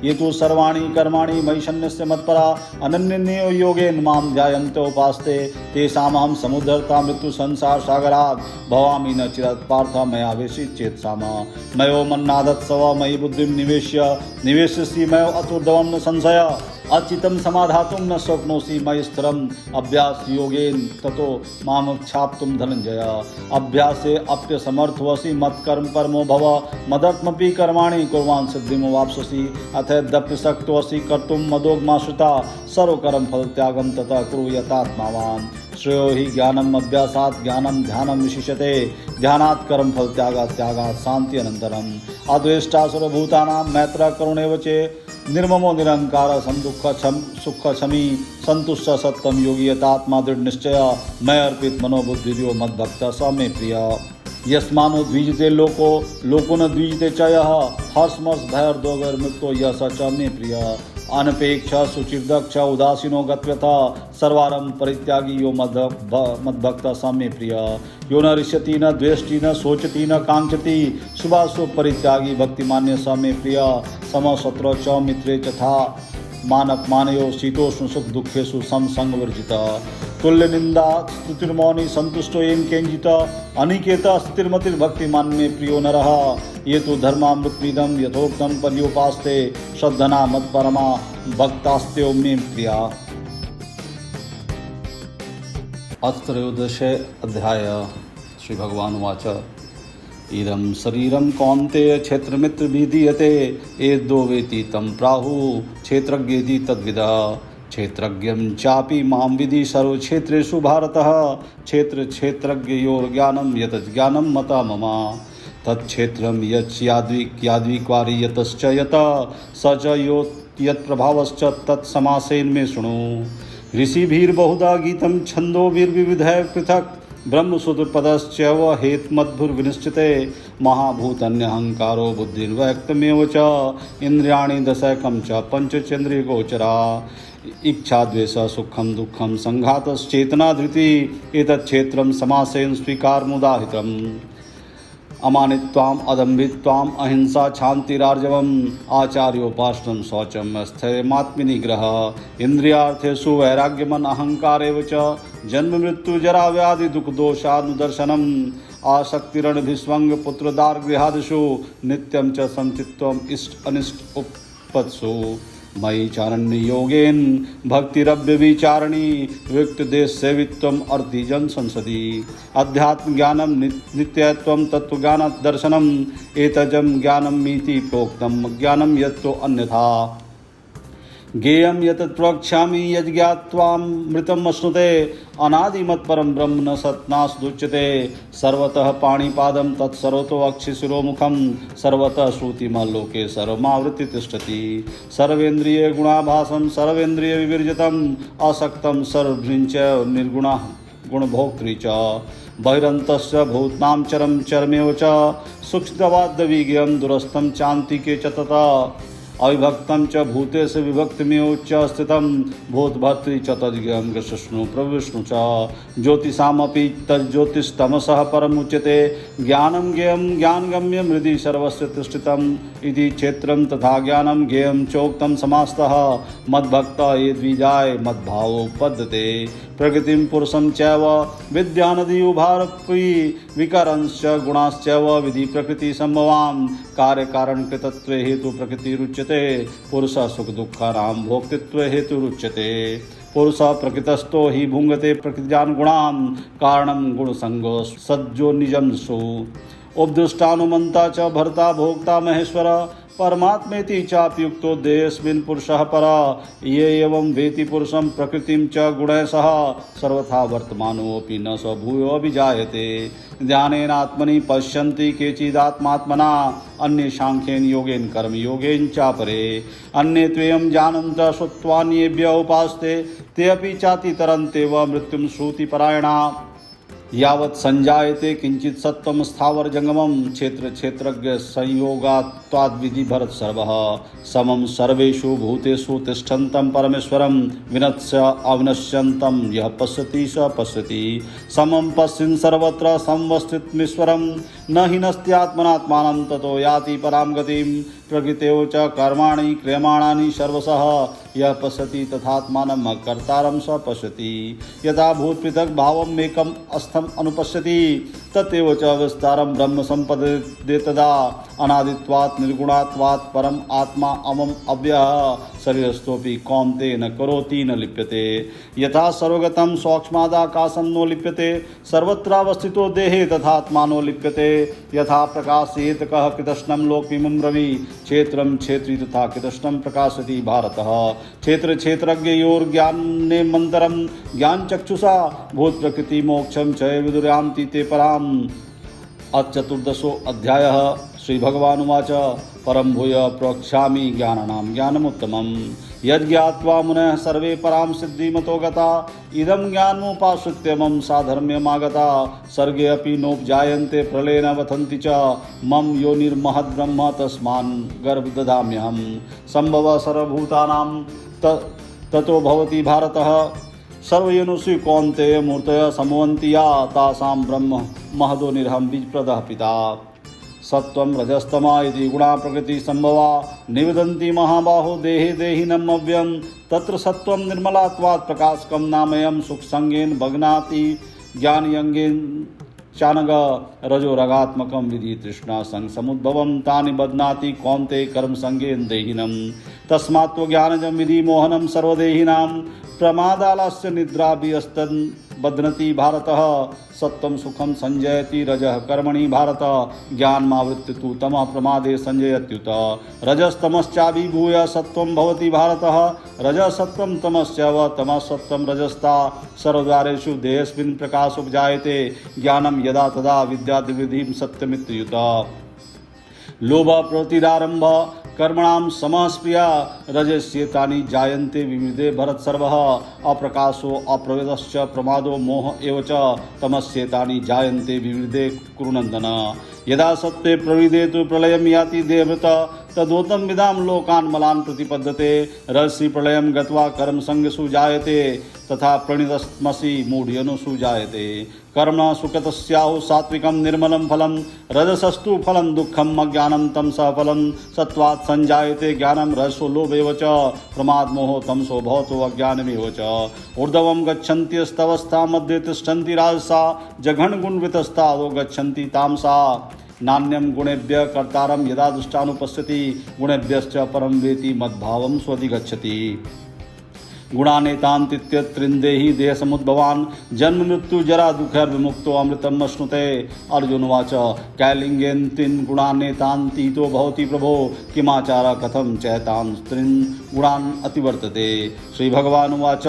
A: ये तु सर्वाणि कर्माणि मयि सन्न्यस्य मत्परा अनन्येनैव योगेन मां ध्यायन्ते उपास्ते तेषामहं समुद्धर्ता मृत्युसंसारसागरात् भवामि न चिरात् पार्थ मया वेशित् चेत् साम मयो मन्नादत्सव मयि बुद्धिं निवेशयसि मयो अतुर्दवं संशय अचितं समाधातुं न शक्नोषि मयि स्थिरम् अभ्यास योगेन ततो मामक्षाप्तुं धनञ्जय अभ्यासे अप्यसमर्थोऽसि मत्कर्म परमो भव मदत्मपि कर्माणि कुर्वान् सिद्धिमवाप्स्यसि अथ यद्यप्यशक्तोऽसि कर्तुं मदोगमाश्रिता सर्वकर्म फलत्यागं ततः कुरु यथात्मावान् श्रेयो हि ज्ञानम् अभ्यासात् ज्ञानं ध्यानं विशिष्यते ध्यानात् कर्म फलत्यागात् त्यागात् शान्ति अनन्तरम् अद्वेष्टा सर्वभूतानां मैत्रः करुणैव चे निर्ममो निरंकार संदुख सुख क्षमी संतुष्ट सत्यम योगी यतात्मा दृढ़ निश्चय मैं अर्पित मनोबुद्धिर्यो मद्भक्त स मे प्रिय यस्मानो द्विजते लोको न द्विजते च यः हर्षमर्ष भयर्दोगर्मुक्तो यः स च मे प्रिय अनपेक्ष सुचिर्दक्ष उदासीनो गत्यथ सर्वारं परित्यागी यो मद्भक्त स मे प्रिय यो न रिष्यति न द्वेष्टि न शोचति न कांक्षति शुभाशुभ परित्यागी भक्तिमान्य स मे प्रिय समशत्र च मित्रे तथा मानयो शीतोष्ण सुख दुखेषु समसंगवर्जित तुल्य निंदा स्तुतिर्मौनी संतुष्टो येन केंजित अनिकेत स्थितिर्मतिर्भक्तिमान मे प्रियो नरः ये तो धर्मामृतमिदं यथोक्तं पर्युपास्ते श्रद्धना मत्परमा भक्तास्ते मे प्रिया। अत्रयोदशे अध्याय। श्री भगवान् उवाच इदं शरीरं कौन्तेय क्षेत्रमित्र विधीयते एद्यो वेति तं प्राहुः क्षेत्रज्ञेति तद्विदः क्षेत्रज्ञं चापि मां विधि सर्वक्षेत्रेषु भारतः क्षेत्रज्ञयोर्ज्ञानं यत् ज्ञानं मता मम तत्क्षेत्रं यच्च याद्विक्वारि यतश्च यत स च यत्प्रभावश्च तत्समासेन मे शृणु ऋषिभिर्बहुधा गीतं छन्दोभिर्विविधैः पृथक् ब्रह्मसूत्रपदश्चैव हेतुमद्भिर्विनिश्चिते महाभूतन्यहंकारो बुद्धिर्व्यक्तमेव च इन्द्रियाणि दशैकं च पञ्चचेन्द्रियगोचरा इच्छा द्वेष सुखम दुःखम संघातश्चेतना धृति एतत्क्षेत्रं समासेन स्वीकारमुदाहृतम् अमानित्वाम् अदम्भित्वाम् अहिंसा क्षान्तिरार्जवम् आचार्योपासनं शौचं स्थैर्यमात्मनिग्रह इन्द्रियार्थेषु वैराग्यमन अहंकारेव च जन्म मृत्यु जरा व्याधि दुख दोषानुदर्शनम् आसक्तिरणभिस्वंग पुत्रदार गृहादिषु नित्यं च संचित्वम् इष्ट अनिष्ट उपत्सु मयि चारण्य योगेन भक्तिरव्यभिचारिणी व्यक्त देश सेवित्वम अर्तिजन संसदी अध्यात्म ज्ञानम नित्यत्वम तत्व ज्ञान दर्शनम एतजम ज्ञानम मीति प्रोक्तम ज्ञानम यत्तो अन्यथा ज्ञेयं यतत् प्रवक्ष्यामि यज्ञात्वामृतम् अश्नुते अनादिमत्परं ब्रह्म न सत्नासदुच्यते सर्वतः पाणिपादं तत्सर्वतो अक्षिशिरोमुखं सर्वतः श्रुतिमल्लोके सर्वमावृत्य तिष्ठति सर्वेन्द्रिय गुणाभासं सर्वेन्द्रिय विवर्जितम् असक्तं सर्वभृञ्च निर्गुणः गुणभोक्तृ च बहिरन्तस्य भूतानां चरं चरमेव च सूक्ष्मवाद्यविज्ञं दूरस्थं चान्तिके च तथा अविभक्तं च भूतेषु विभक्तिमेव च स्थितं भूतभर्तृ च तद्ज्ञं कृष्णु प्रविष्णु च ज्योतिषामपि तज्ज्योतिस्तमसः परमुच्यते ज्ञानं ज्ञेयं ज्ञानगम्यं हृदि सर्वस्य तिष्ठितम् इति क्षेत्रं तथा ज्ञानं ज्ञेयं चोक्तं समास्तः मद्भक्त ये द्विजाय मद्भावो पद्यते प्रकृतिं पुरुषं चैव विद्यानदी उभारपि विकारंश्च गुणाश्चैव विधि प्रकृति संभवान् कार्यकारण कृतत्व हेतु प्रकृति रुच्यते पुरुष सुख दुःखानां भोक्तृत्व हेतु रुच्यते पुरुष प्रकृतस्थो हि भुंगते प्रकृतिजान गुणान् कारणं गुणसंगो सज्जो निजं सु उपदृष्टानुमन्ता च भर्ता भोक्ता महेश्वर परमात्मेति चाप्युक्तो देयस्मिन् पुरुषः परा ये एवं वेति पुरुषं प्रकृतिं च गुणैः सह सर्वथा वर्तमानोऽपि न स भूयोऽभिजायते ध्यानेन आत्मनि पश्यन्ति केचिदात्मात्मना अन्ये सांख्येन योगेन कर्म योगेन चापरे अन्ये त्वेयं जानन्तः श्रुत्वान्येभ्यः उपासते ते अपि चातितरन्ते व मृत्युं श्रुतिपरायणा यावत् संजायते किंचित सत्वम स्थावर जंगमम क्षेत्र क्षेत्रज्ञ संयोगात्वाद्विधि भरत सर्वः समम सर्वेषु भूतेषु तिष्ठन्तं परमेश्वरं विनश्य अविनश्यन्तं यः पश्यति स पश्यति समं पश्यन् सर्वत्र समवस्थितमीश्वरं न हिनस्त्यात्मनात्मानं ततो याति परां गतिं प्रकृतेव च कर्माणि क्रियमाणानि सर्वशः यः पश्यति तथात्मानं कर्तारं स पश्यति यथा भूत पृथक् भावम् एकम् अस्थम् अनुपश्यति तथैव च विस्तारं ब्रह्म सम्पद्यते तदा अनादित्वात् निर्गुणात्वात् परम आत्मा अमम अव्ययः शरीरस्थोऽपि कौन्तेय न करोति न लिप्यते यथा सर्वगतं सूक्ष्मादाकाशं नो लिप्यते सर्वत्रावस्थितो देहे तथात्मानो लिप्यते यथा प्रकाशयेतकः कृतस्नं लोकमिमं रवि क्षेत्रं क्षेत्री तथा कृतस्नं प्रकाशति भारतः क्षेत्र क्षेत्रज्ञयोर्ज्ञाने मन्तरं ज्ञानचक्षुषा भूत प्रकृति मोक्षं च विदुर्यान्ति ते पराम् अचतुर्दशो अध्यायः श्री भगवानुवाच परं भूय प्रवक्ष्यामि ज्ञानानां ज्ञानमुत्तमं यज्ञात्वा मुनयः सर्वे परां सिद्धिमतो गता इदं ज्ञानमुपाश्रित्य मम साधर्म्यमागता सर्गे अपि नोपजायन्ते प्रलयेन वथन्ति च मम योनिर्महद्ब्रह्म तस्मान् गर्भददाम्यहं सम्भवः सर्वभूतानां ततो भवति भारतः सर्वयोनिषु कौन्तेय मूर्तयः समवन्ति या तासां ब्रह्म महदो निर्हं बीजप्रदः पिता सत्वं रजस्तमा इति गुणा प्रकृति संभवा निवदन्ति महाबाहो देहे देहिनम् अव्ययं तत्र सत्वं निर्मलात्वात् प्रकाशकं नामयं सुखसंगेन भग्नाति ज्ञानयंगेन चानग रजो रगात्मकं विधि तृष्णा संग समुद्भवं तानि बध्नाति कौन्तेय कर्म संगेन देहिनं तस्मात् ज्ञानजं विधि मोहनं सर्वदेहिनां प्रमादालस्य निद्राभिस्तन् बध्नति भारतः सत्वं सुखं संजयति रजः कर्मणि भारत ज्ञानमावृत्य तु तमः प्रमादे संजयत्युत रजस्तमश्चाभिभूय सत्वं भवति भारतः रजः सत्वं तमश्चैव तमः सत्वं रजस्ता सर्वद्वारेषु देहेऽस्मिन् प्रकाशोपजायते ज्ञानं यदा तदा विद्याद्विधिं सत्यमित्युत लोभ प्रवृत्तिरारंभ कर्मणां समस्प्रिया रजस्येतानि जायन्ते विविधे भरत सर्वः अप्रकाशो अप्रवेदश्च प्रमादो मोह एव च तमस्येतानि जायन्ते विविधे कुरुनन्दन यदा सत्त्वे प्रविदेतु प्रलयं याति देवृत तदोतम विदाम लोकान् मलान् प्रतिपद्यते रहसि प्रलयं गत्वा कर्म संगसु जायते तथा प्रणितस्मसि मूढ्यनुसु जायते कर्म सुकृतस्याहु सात्विकं निर्मलं फलं रजसस्तु फलं दुःखम् अज्ञानं तमसः फलं सत्त्वात् संजायते ज्ञानं रजसो लोभेव च प्रमाद मोहो तमसो भवतो अज्ञानमेव च ऊर्ध्वं गच्छन्ति स्तवस्था मध्ये तिष्ठन्ति राजसा जघनगुणवितस्ता अधो गच्छन्ति तामसा नान्यं गुणेभ्यः कर्तारं यदा दृष्टानुपश्यति गुणेभ्यश्च परं वेति मद्भावं स्वधिगच्छति गुणानेतान्तित्यत्रिन्देहि देहसमुद्भवान् जन्म मृत्यु जरा दुःखैर्विमुक्तो अमृतम् अश्नुते अर्जुनवाच कैलिङ्गेन्तीन् गुणानेतान्तीतो भवति प्रभो किमाचार कथं चैतान् त्रीन् गुणान् अतिवर्तते श्रीभगवानुवाच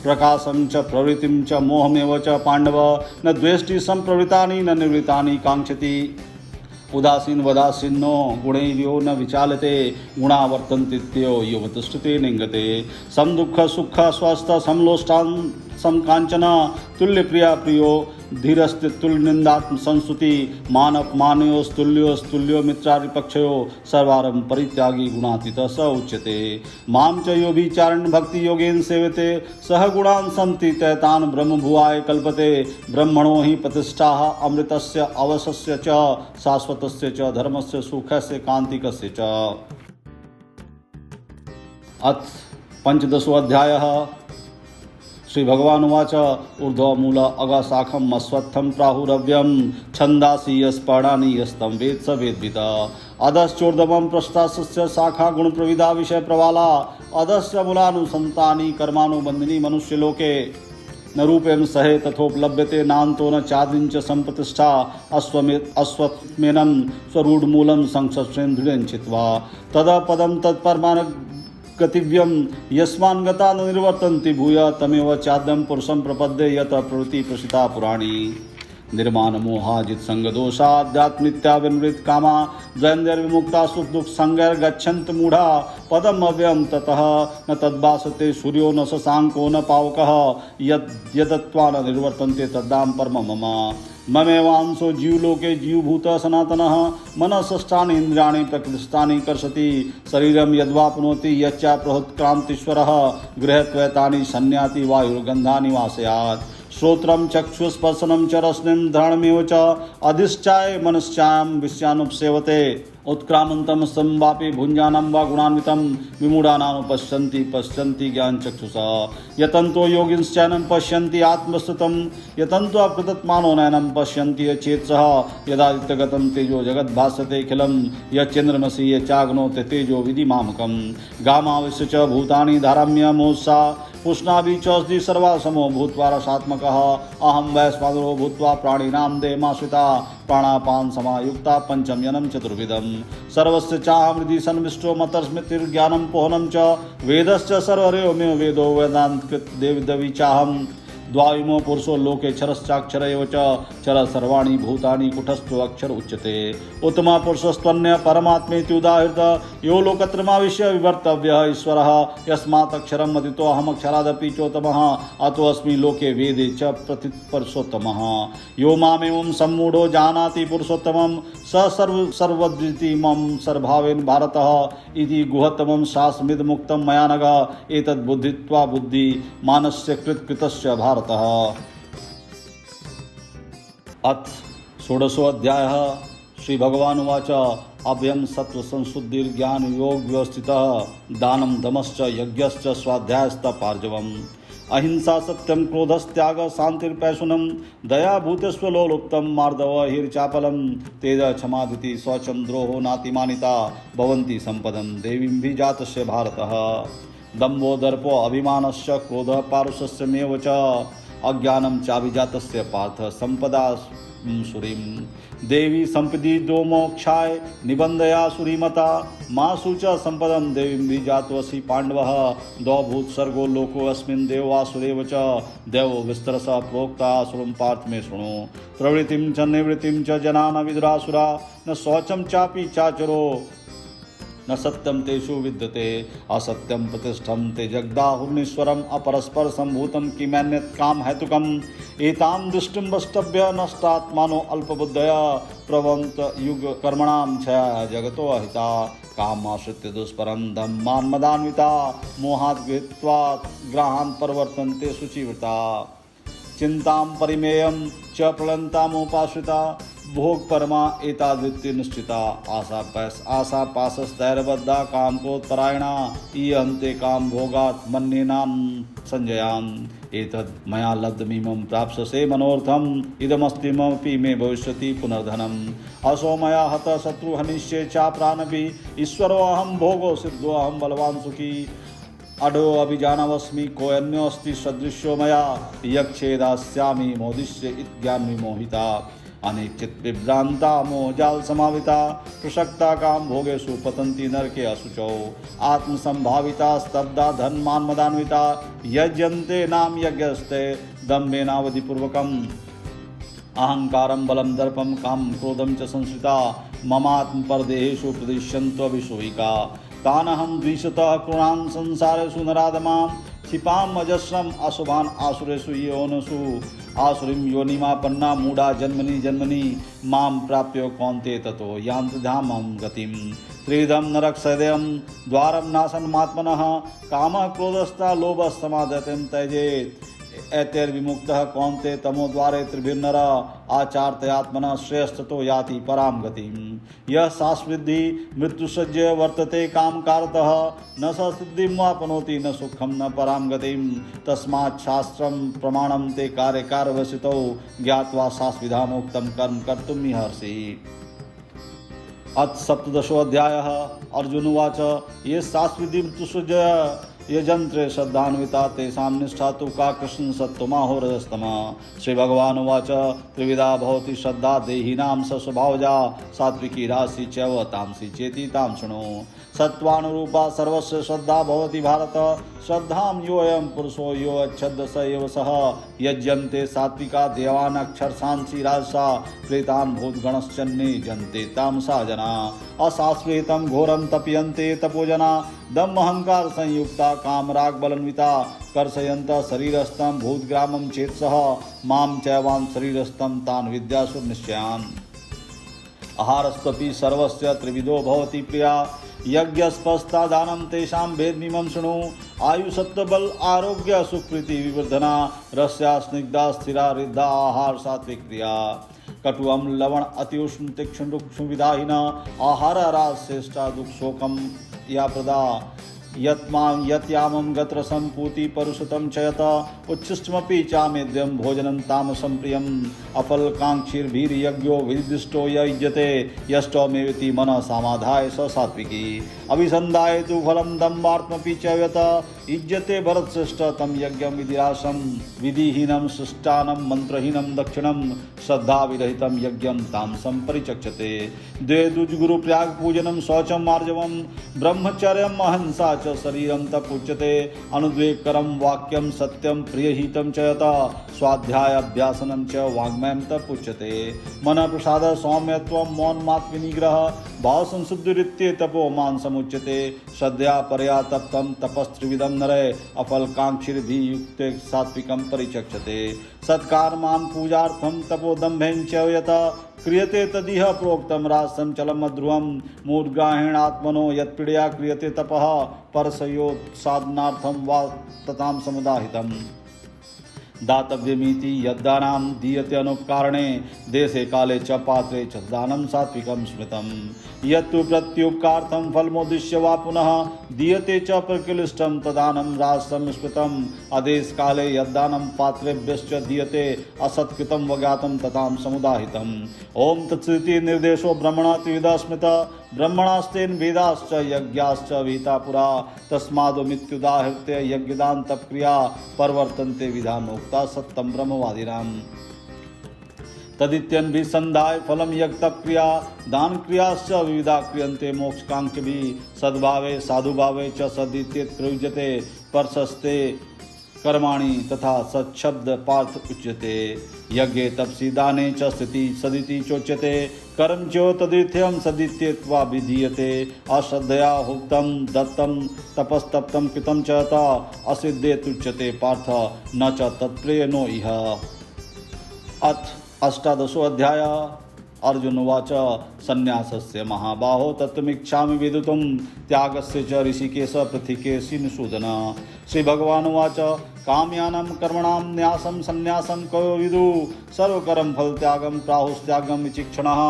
A: प्रकाशं च प्रवृत्तिं च मोहमेव च पाण्डव न द्वेष्टि सम्प्रवृत्तानि न निवृत्तानि काङ्क्षति उदासीन वदासीनो गुणैर्यो न विचालते गुणा वर्तन्ते युवतिष्ठते निंगते सम दुःख सुख स्वस्थ समलोष्टान समकांचन तुल्य प्रिया प्रियो धीरस्ते तुल्य निंदात्म संस्तुति मानपमानयोस्तुल्यो मित्रारिपक्षयो सर्वारं परित्यागी गुणातीतः स उच्यते मां च यो विचारण भक्ति योगेन सेवते सह गुणान् सन्ति तैतान् ब्रह्म भुवाय कल्पते ब्रह्मणो हि प्रतिष्ठा अमृतस्य अवसस्य च शाश्वतस्य च धर्मस्य सुखस्य कान्तिकस्य च। अथ पंचदशो अध्यायः। श्री भगवान उवाच ऊर्ध्वमूल अगशाखम अश्वत्थम प्राहुरव्यम छंदासी यस्पर्णानि यस्तं वेद स वेद्वित अधश्चोर्ध्वं पृष्ठास्य शाखा गुण प्रविदा विषय प्रवाला अधश्च मूलानुसंतानि कर्मानुबंधिनी मनुष्यलोके न रूपेण सहे तथोपलभ्यते नान्तो न चादिंच संप्रतिष्ठा अश्वत्थमेनं स्वरूढमूलं संसस्रेण दृढं चित्वा तदा पदं तत्परमान गतिव्यम यस्मान् गता न निर्वर्तन्ति भूय तमेव चाद्यं पुरुषं प्रपद्ये यत प्रवृत्ति प्रसिता पुराणी निर्माण मोहाजित संग दोषाध्यात्मित्या विनृत कामा द्वन्द्वैर्विमुक्ता सुख दुख संगैर्गच्छन्त मूढ़ा पदम अव्ययं ततः न तद्भासते सूर्यो न शशांको न पावकः यदत्वा न निर्वर्तन्ते तद्धाम परमं मम ममेवांसो जीवलोके जीवभूत सनातनः मनसष्टानि इंद्रियाणि प्रकृतिस्थानि कर्षति शरीरं यद्वाप्नोति यच्चाप्रोत्क्रान्तीश्वरः गृहत्वैतानि संयाति वायुर्गन्धानि वासयात् श्रोत्रं चक्षुस्पर्शनं च रसनं धरणमेव च अधिष्ठाय मनश्चायां विषयानुपसेवते उत्क्रामन्तं संवापि भुञ्जानं वा गुणान्वितं विमूढानानुपश्यन्ति पश्यन्ति ज्ञानचक्षुषा यतन्तो योगिनश्चैनं पश्यन्ति आत्मस्तुतं यतन्तो अप्रतत्मानो नयनं पश्यन्ति यचेतसः यदादित्यगतं तेजो जगद्भासतेऽखिलं यच्चन्द्रमसि यच्चाग्नो तेजो विधिमामकं गामाविश्य च भूतानि धारम्यमोषा पुष्णाभि चौषधि सर्वासमो भूत्वा रसात्मकः अहं वैश्वानरो भूत्वा प्राणिनां देहमाश्रिता प्राणापान समायुक्ता पंचम यनं चतुर्विधं सर्वस्य चाहमृदि सन्विष्टो मतस्मृतिर्ज्ञानं पोहनं च वेदश्च सर्वरेवमेव वेदो वेदान्तकृत देवदवि चाहं द्वाविमो पुरुषो लोके क्षरश्चाक्षर एव च क्षर सर्वाणि भूतानि कुटस्थो अक्षर उच्यते उत्तमा पुरुषस्त्वन्य परमात्मेति उदाहृत यो लोकत्रयमाविश्य विवर्तव्यः ईश्वरः यस्मात् अक्षरम् अतीतो अहमक्षरादपि चोत्तमः अतोऽस्मि लोके वेदे च प्रतिपुरुषोत्तमः यो मामेवं सम्मूढो जानाति पुरुषोत्तमं स सर्वद्विति मम सर्वभावेन भारतः इति गुहतमं शास्त्रमिदमुक्तं मया नघ एतद् बुद्धित्वा बुद्धि मानस्य कृतस्य भारतः। अथ षोडशो अध्यायः। श्री भगवान उवाच अभयं सत्व संशुद्धिर्ज्ञान योग व्यवस्थितः दानं दमश्च यज्ञश्च स्वाध्यायस्तपार्जवम् अहिंसा सत्यं क्रोधस्त्याग शान्तिर्पैशुनं दया भूतेष्वलोलुप्तं मार्दव हिर्चापलं तेज क्षमादिति शौचं द्रोहो नातिमानिता भवन्ति सम्पदं देवीं भी जातस्य भारतः दम्भो दर्पो अभिमानस्य क्रोधः पारुषस्यमेव च अज्ञानं चाभिजातस्य पार्थ संपदा सुरीं देवी संपदि दो मोक्षाय निबंधया सुरीमता मासु च संपदं देवीं विजातवसि पाण्डवः द्वभूत सर्गो लोको अस्मिन् देवासुरेव च देवो विस्तरसः प्रोक्ता असुरं पार्थ मे शृणु प्रवृत्तिं च निवृत्तिं च जना न विदुरासुरा न शौचं चापि चाचरो न सत्यं तेषु विद्यते असत्यं प्रतिष्ठं ते जगदाहुर्नीश्वरम् अपरस्पर सम्भूतं किमन्यत् काम हेतुकम् एतां दृष्टिं वष्टभ्य नष्टात्मानो अल्पबुद्धय प्रवन्त युग कर्मणां छया जगतो अहिता कामाश्रित्य दुष्परं धम्मान्मदान्विता मोहात् गृहीत्वा ग्रहान् प्रवर्तन्ते शुचिव्रता चिंतां परिमेयं च प्रलन्तामुपाश्रिता भोग परमा एतादृत्य निश्चिता आशा पाशस्तैर्बद्धा काम क्रोधपरायणा ईहन्ते काम भोगात् मन्येनां संजयान् एतद् मया लब्धमिमं प्राप्स्यसे मनोर्थम् इदमस्ति ममपि मे भविष्यति पुनर्धनम् असो मया हतः शत्रुहनिष्ये चाप्रानपि ईश्वरोऽहं भोगो सिद्धोऽहं बलवान् सुखी अडो अभिजानवस्मि कोऽन्योऽस्ति सदृशो मया यक्षेदास्यामि मोदिष्य इत्ज्ञान विमोहिता अनिश्चित विभ्रांता मोहजाल समाविता प्रसक्ता काम भोगेषु पतन्ति नरके असुचौ आत्मसंभाविता स्तब्धा धन्मान्मदान्विता यज्यन्ते नाम यज्ञस्ते दम्भेनावधिपूर्वकम् अहंकारं बलं दर्पं काम क्रोधं च संश्रिता ममात्मपरदेहेषु प्रदिश्यन्त्वभिषोहिका तानहं द्विषतः कृणान् संसारेषु नराधमां क्षिपाम् अजस्रम् अशुभान् आसुरेषु योनिषु आसुरीं योनिमापन्ना मूढा जन्मनि जन्मनि मां प्राप्य कौन्ते ततो यान्ति धामं गतिं त्रिविधं नरकसदयं द्वारं नाशनमात्मनः कामः क्रोधस्ता लोभस्तमादतिं त्यजेत् एतैर्विमुक्तः कौन्ते तमोद्वारे त्रिभिर्नर आचार्तयात्मनः श्रेष्ठतो याति परां गतिं यः शास्वृद्धि मृत्युसज्जय वर्तते कामकारतः न स सिद्धिमाप्नोति न सुखं न परां गतिं तस्मात् शास्त्रं प्रमाणं ते कार्यकारवसितौ ज्ञात्वा शास्त्रविधानोक्तं कर्म कर्तुमिहर्षि। अथ सप्तदशोऽध्यायः। अर्जुन उवाच ये शास्त्रविधि मृत्युसज्जय यजन्त्रे श्रद्धान्विता तेषां निष्ठा तु का कृष्ण सत्त्वमाहो रजस्तमा। श्रीभगवानुवाच त्रिविधा भवति श्रद्धा देहिनां स्वभावजा सात्विकी राशि चैव तामसी चेति तां शृणु। सत्त्वानुरूपा सर्वस्य श्रद्धा भवति भारत श्रद्धां योऽयं पुरुषो यो अच्छद् स एव सः यज्यन्ते सात्विका देवान् अक्षरसांसि राजसा प्रेतान् भूतगणश्चन्ने जन्ते तामसा जना। अशास्त्रेतं घोरं तप्यन्ते तपोजना दम्भहंकार संयुक्ता कामरागबलान्विता कर्षयन्तः शरीरस्थं भूतग्रामं चेतसः मां चैवान् शरीरस्थं तान् विद्यासु निश्चयान्। आहारस्त्वपि सर्वस्य त्रिविधो भवति प्रिया यज्ञस्पस्ता दानं तेषां भेदमिमं शृणु। आयुसत्त्वबल आरोग्य सुकृति विवर्धना रस्या स्निग्धा स्थिरा रिद्धा आहार सात्विक क्रिया। कटु अम्ल लवण अत्युष्ण तीक्ष्ण रुक्ष विधाहीन आहार राज श्रेष्ठा दुख शोकम या प्रदा यत्यामं गत्रसं पूति परुषतं चयत उच्छिष्टमपि चामेद्यं भोजनं तामसं प्रियम् अफलकांक्षीर्भिर्यज्ञो विदिष्टो युज्यते यष्टमेवेति मनः समाधाय स सात्विकी। अभिसन्धाय तु फलं दम्भार्थमपि च यत युज्यते भरतश्रेष्ठ तं यज्ञं विधिरासं विधिहीनं शिष्टानं मन्त्रहीनं दक्षिणं श्रद्धाविरहितं यज्ञं तामसं परिचक्षते। द्वे दुज्गुरुप्रयाग पूजनं शौचं मार्जवं ब्रह्मचर्यम् अहिंसा च शरीरं तपुच्यते। अनुद्वेगकरं वाक्यं सत्यं प्रियहितं च यत स्वाध्याय अभ्यासनं च वाङ्मयं तपुच्यते। मन प्रसाद सौम्यत्वं मौनमात्मनिग्रह भाव संशुद्धिरित्ये तपो मान समुच्यते। श्रद्धया परया तप्तं तपस्त्रिविधं नरे अफलकांक्षीर्भिर्युक्ते सात्विकं परिचक्षते। सत्कर्मान् पूजार्थं तपोदम्भेन च यत क्रियते तदिह प्रोक्तं राजसं चलम ध्रुवं मूढग्राहेणात्मनो यत्पीडया क्रियते तपः परसयो साधनार्थं वा ततां समुदाहितम्। दातव्यमिति यद्दानं दीयते अनुपकारणे देशे काले च पात्रे च दानं सात्विकं स्मृतं। यत्तु प्रत्युपकार्थं फलमुद्दिश्य वा पुनः दीयते च प्रकिलिष्टं तदानं राजसं स्मृतम्। आदेश काले यद्दानं पात्रेभ्यश्च दीयते असत्कृतं वज्ञातं ततां समुदाहितम्। ओम तत्सदिति निर्देशो ब्रह्मणा त्रिविधा स्मृतः ब्रह्मणास्तेन वेदाश्च यज्ञाश्च विहिता पुरा तस्मादमित्युदाहृत्य यज्ञदान तपक्रिया प्रवर्तन्ते विधानोक्ता सत्यं ब्रह्मवादिनाम्। तदित्यन्भिसन्धाय फलं यज्ञतपक्रिया दान क्रियाश्च विविधा क्रियन्ते मोक्षकांक्षिभिः सद्भावे साधुभावे च सदित्येत प्रयुज्यते प्रशस्ते कर्माणि तथा सच्छब्द पार्थ उच्यते। यज्ञे तपसि दाने च स्थिति सदिति चोच्यते कर्म च तदित्यं सदित्येत्वा विधीयते। अश्रद्धया हुक्तं दत्तं तपस्तप्तं कृतं च असिद्धे तुच्यते पार्थ न च तत्प्रेयो इह। अथ अष्टादशोऽध्याय। अर्जुन उवाच संन्यासस्य महाबाहो तत्त्वमिच्छामि वेदितुं त्यागस्य च ऋषिकेश पृथिकेशिनसूदन। श्रीभगवानुवाच काम्यानां कर्मणां न्यासं संन्यासं कयो विदुः सर्वकर्म फलत्यागं प्राहुस्त्यागं विचक्षणः।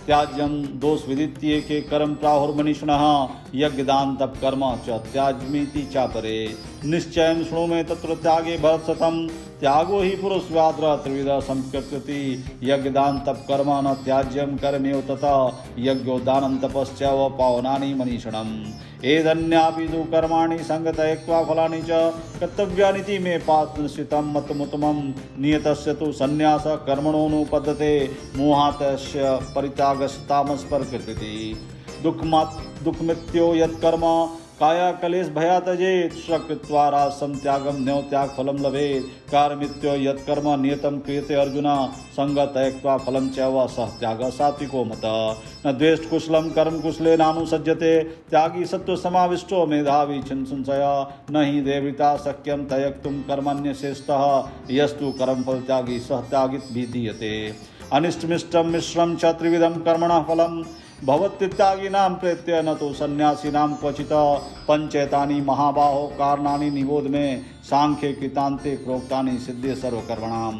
A: त्याज्यं दोष विदित्येके कर्म प्राहुर्मनीषिणः यज्ञदान तप कर्म च त्याज्यमिति चापरे। निश्चयं शृणु मे तत्र त्यागे भरतशतं त्यागो हि पुरुषव्याघ्र त्रिविध संकृत्यति यज्ञदान तप कर्म न त्याज्यं कर्मेव तथा यज्ञोदानं तपश्चैव पावनानि मनीषिणम्। एधन्यापि तु कर्माणि संगतयक्त्वा फलानि च कर्तव्यानिति मे पात्रनिश्चितं मतमुत्तमं। नियतस्य तु संन्यासः कर्मणोऽनुपद्यते मोहातस्य परित्यागस्य तामसप्रकृतिः। दुःखमित्यो यत्कर्म काया कलेश भया त्यजेत् स्वकृत्वा राजसं त्यागं न्यो त्याग फलं लभेत्। कार्यमित्यो यत्कर्म नियतं क्रियते अर्जुन संगत त्यक्त्वा फलं चैव सः त्यागः सात्विको मतः। न द्वेष्ट कुशलं कर्म कुशलेनानुसज्जते त्यागी सत्त्वसमाविष्टो मेधावी संशय। न हि देवता शक्यं त्यक्तुं कर्मण्यशेषतः यस्तु कर्मफल त्यागी सः त्यागितभिधीयते। अनिष्टमिष्टं मिश्रं च त्रिविधं कर्मणः फलं भवत्यागिनां प्रेत्य न तो सन्यासिनां क्वचित्। पंचैतानि महाबाहो कारणानि निबोध मे सांख्ये कृतान्ते प्रोक्तानि सिद्धे सर्वकर्मणाम्।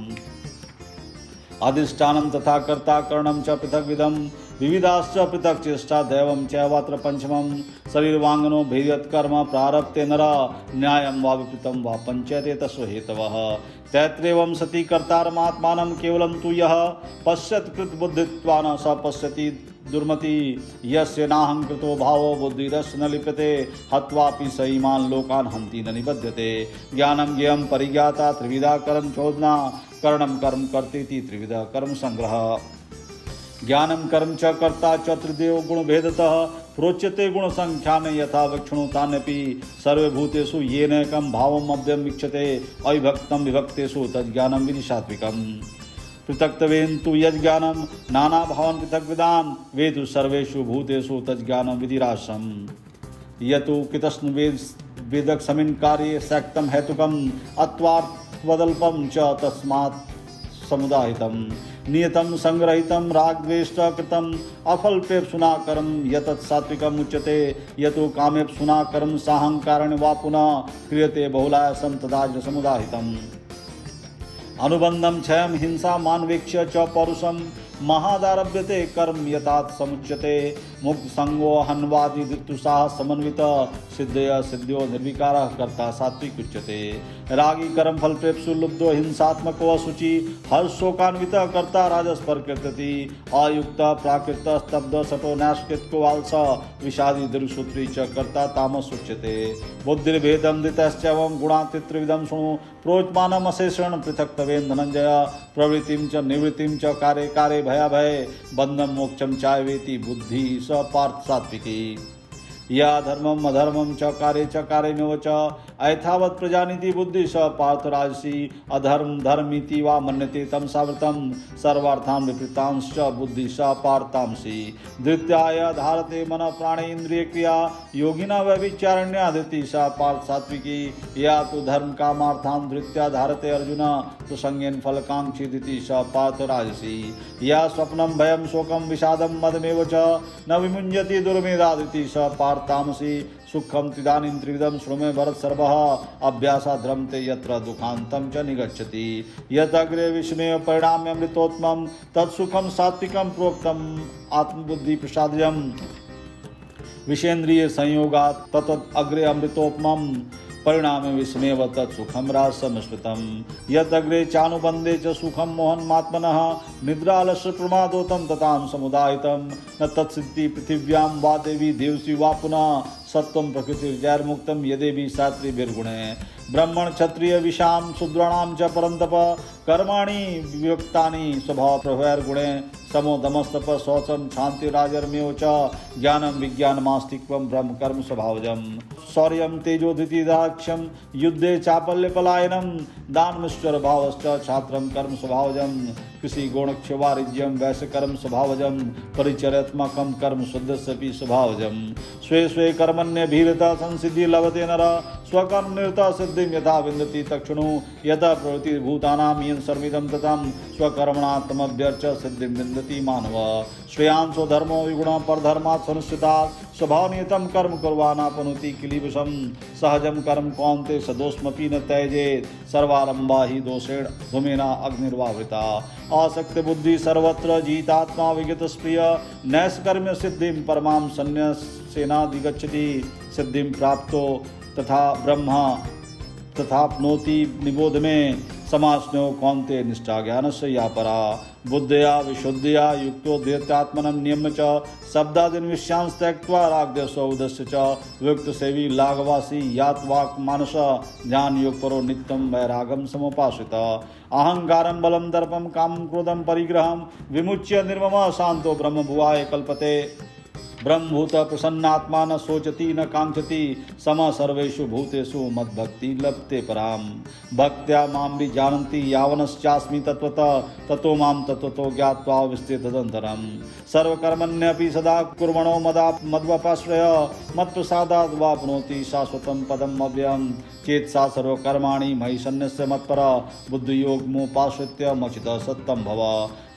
A: अधिष्ठानं तथा कर्ता करणं च पृथग्विधं विविधाश्च पृथक् चेष्टा दैवं चैवात्र पंचमं। शरीरवाङ्मनो भेदयत्कर्म प्रारब्धे नर न्यायं वा विपरीतं वा पंचयते तस्य हेतवः। तैत्रेवं सति कर्तारमात्मानं केवलं तु यः पश्यत् कृतबुद्धित्वान् स पश्यति दुर्मति। यस्य नाहं कृतो भावो बुद्धिरस्य न लिप्यते हत्वापि स इमान् लोकान् हन्ति न निबध्यते। ज्ञानं ज्ञेयं परिज्ञाता त्रिविधा कर्म चोदना करणं कर्म कर्तेति त्रिविधा कर्म संग्रह। ज्ञानं कर्म च कर्ता च त्रिदेव गुणभेदतः प्रोच्यते गुणसंख्यान यथा विक्षणुतान्यपि। सर्वभूतेषु येनैकं भावम् अव्ययं वीक्षते अविभक्तं विभक्तेषु तज्ज्ञानं विधि सात्विकम्। पृथक्त्वेन तु यज्ञानं नानाभावान् पृथग्विदान् वेदु सर्वेषु भूतेषु तज्ज्ञानं विधिराशम्। यतु कृतस्नु वेदकस्मिन् कार्ये सक्तं हेतुकम् अत्वार्थवदल्पं च तस्मात् समुदाहितं। नियतं संग्रहितं रागद्वेष्ट कृतं अफलप्रेप्सुना कर्म यतत् सात्विकम् उच्यते। यतो कामेप्सुना कर्म साहंकारेण वा पुनः क्रियते बहुलायासं तदाज्ञसमुदाहितम्। अनुबंधं क्षयं हिंसा मानवेक्ष्य च पौरुषं महादारभ्यते कर्म यथात् समुच्यते। मुक्त संगो हन्वादि दित्तुषाः समन्वित सिद्धय सिद्ध्यो निर्विकारः कर्ता सात्विक उच्यते। रागी कर्म फल प्रेप्सु लुब्धो हिंसात्मको असुचि हर्षोकान्वित कर्ता राजस प्रकृति। अयुक्त प्राकृत स्तब्ध सटो न्यासकृत्को आलस विषादी दीर्घसूत्री च कर्ता तामस उच्यते। बुद्धिर्भेदं दितश्चैवं गुणातित्रिविधं शृणु प्रोच्यमानम् अशेषेण पृथक्त्वेन धनंजय। प्रवृत्तिं च निवृत्तिं च कार्ये कार्ये भयाभये बन्धं मोक्षं चावेति बुद्धि स पार्थ सात्विकी। या धर्मम अधर्मम च कार्यमेव च ऐथावत् प्रजानीति बुद्धि स पार्थ राजसी। अधर्म धर्मीति वा मन्यते तम सावृतं सर्वार्थान् विपरीतांश्च बुद्धि स पार्थांसि। धृत्याय धारते मन प्राणे इंद्रिय क्रिया योगिना व्यभिचारण्यादिति स पार्थ सात्विकी। या तु धर्म कामार्थान् धृत्या धारते अर्जुन सुसंज्ञेन फलकांक्षिदिति स पार्थ राजसी। या स्वप्नं भयं शोकं विषादं मदमेव च न विमुञ्जति दुर्मेधादिति स पार्थांसि। सुखम त्रिदानीं त्रिविधं शृणु मे भरत सर्वः अभ्यासाद् रमते यत्र दुःखान्तं च निगच्छति। यत् अग्रे विष्णुमेव परिणाम्यमृतोत्तमं तत्सुखं सात्विकं प्रोक्तम् आत्मबुद्धि प्रसादजम्। विषेन्द्रिय संयोगात् तत् अग्रे अमृतोपमं परिणामे विस्मेव तत्सुखम राजसमस्मृतम्। यत् अग्रे चानुबन्धे च सुखम मोहन्मात्मनः निद्रालस्य प्रमादोतं ततां समुदायितं। न तत्सिद्धि पृथिव्यां वा देवी देवसी वा पुनः सत्वं प्रकृतिर्जैर्मुक्तं यदेवी सात्रिभिर्गुणे। ब्राह्मण क्षत्रिय विषाम शूद्राणां च परन्तप कर्माणि विभक्तानि स्वभाव प्रभवैर्गुणे। समो दमस्तप शौचं शान्तिराजर्म्यो च ज्ञानं विज्ञानमास्तिक्वं ब्रह्म कर्म स्वभावजम्। शौर्यं तेजोधृतिदाक्ष्यं युद्धे चापल्यपलायनं दानमीश्वर भावश्च छात्रं कर्म स्वभावजम्। कृषि गुणक्षवारिज्यं वैश्य कर्म स्वभावजम् परिचर्यात्मकं कर्म शुद्धस्यपि स्वभावजम्। स्वे स्वे कर्मण्यभिरता संसिद्धि लभते नर स्वकर्म निरता सिद्धिं यथा विन्दति तक्षणु। यथा प्रवृत्ति भूतानां करिष्यामि सर्विदं ततं स्वकर्मणा तमभ्यर्च्य सिद्धिं विन्दति मानव। श्रेयांसो धर्मो विगुणः परधर्मात् सनुस्थितात् स्वभावनियतं कर्म कुर्वाणापनोति किलीवशं सहजं कर्म कौन्ते सदोषमपि न त्यजेत् सर्वारम्भा हि दोषेण धूमेना अग्निर्वावृता। आसक्त बुद्धि सर्वत्र जितात्मा विगतस्प्रिय नैष्कर्म्य सिद्धिं परमां संन्यासेनाधिगच्छति। सिद्धिं प्राप्तो तथा ब्रह्म तथाप्नोति निबोध में समास्नो कौन्ते निष्ठा ज्ञानस्य या परा। बुद्धया विशुद्धया युक्तो ध्येयात्मनं नियम्य च शब्दादीन् विषयांस् त्यक्त्वा रागद्वेषौ उदस्य च वियुक्त सेवी लाघवासी यात वाक् मानस ध्यान योग परो नित्यं वैरागं समुपाश्रित। अहंकारं बलं दर्पं कामं क्रोधं परिग्रहं विमुच्य निर्ममः शांतो ब्रह्म भुवाय कल्पते। ब्रह्मभूत प्रसन्नात्मा न सोचति न कांक्षति सम सर्वेषु भूतेषु मद्भक्ति लभते पराम। भक्त्या मां विजानन्ति यावनश्चास्मि तत्त्वतः ततो मां तत्त्वतो ज्ञात्वा विस्तृतदन्तरम्। सर्वकर्मण्यपि सदा कुर्वणो मद्वपाश्रय मत्प्रसादाद् वाप्नोति शाश्वतं पदम् अव्ययम्। चेतसा सर्वकर्माणि मयि सन्न्यस्य मत्पर बुद्धियोगमुपाश्रित्य मचितः सत्तं भव।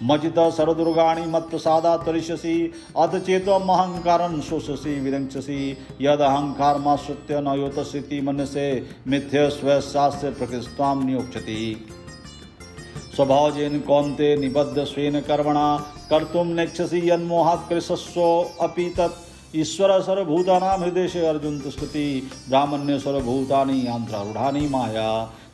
A: मचितः सर्वदुर्गाणि मत्प्रसादात् तरिष्यसि अथ चेतोऽहंकारं शोषसि विरञ्चसि। यदहंकारमाश्रित्य न योतसीति मन्यसे मिथ्य स्वशास्त्रे प्रकृतिस्त्वां नियोक्ष्यति। स्वभावजेन कौन्ते निबद्ध स्वेन कर्मणा कर्तुं नेच्छसि यन्मोहात् कृशस्वोऽपि तत्। ईश्वर सर्वभूतानां हृदये अर्जुन तिष्ठति ब्राह्मण्य सर्वभूतानि यन्त्रारूढानि माया।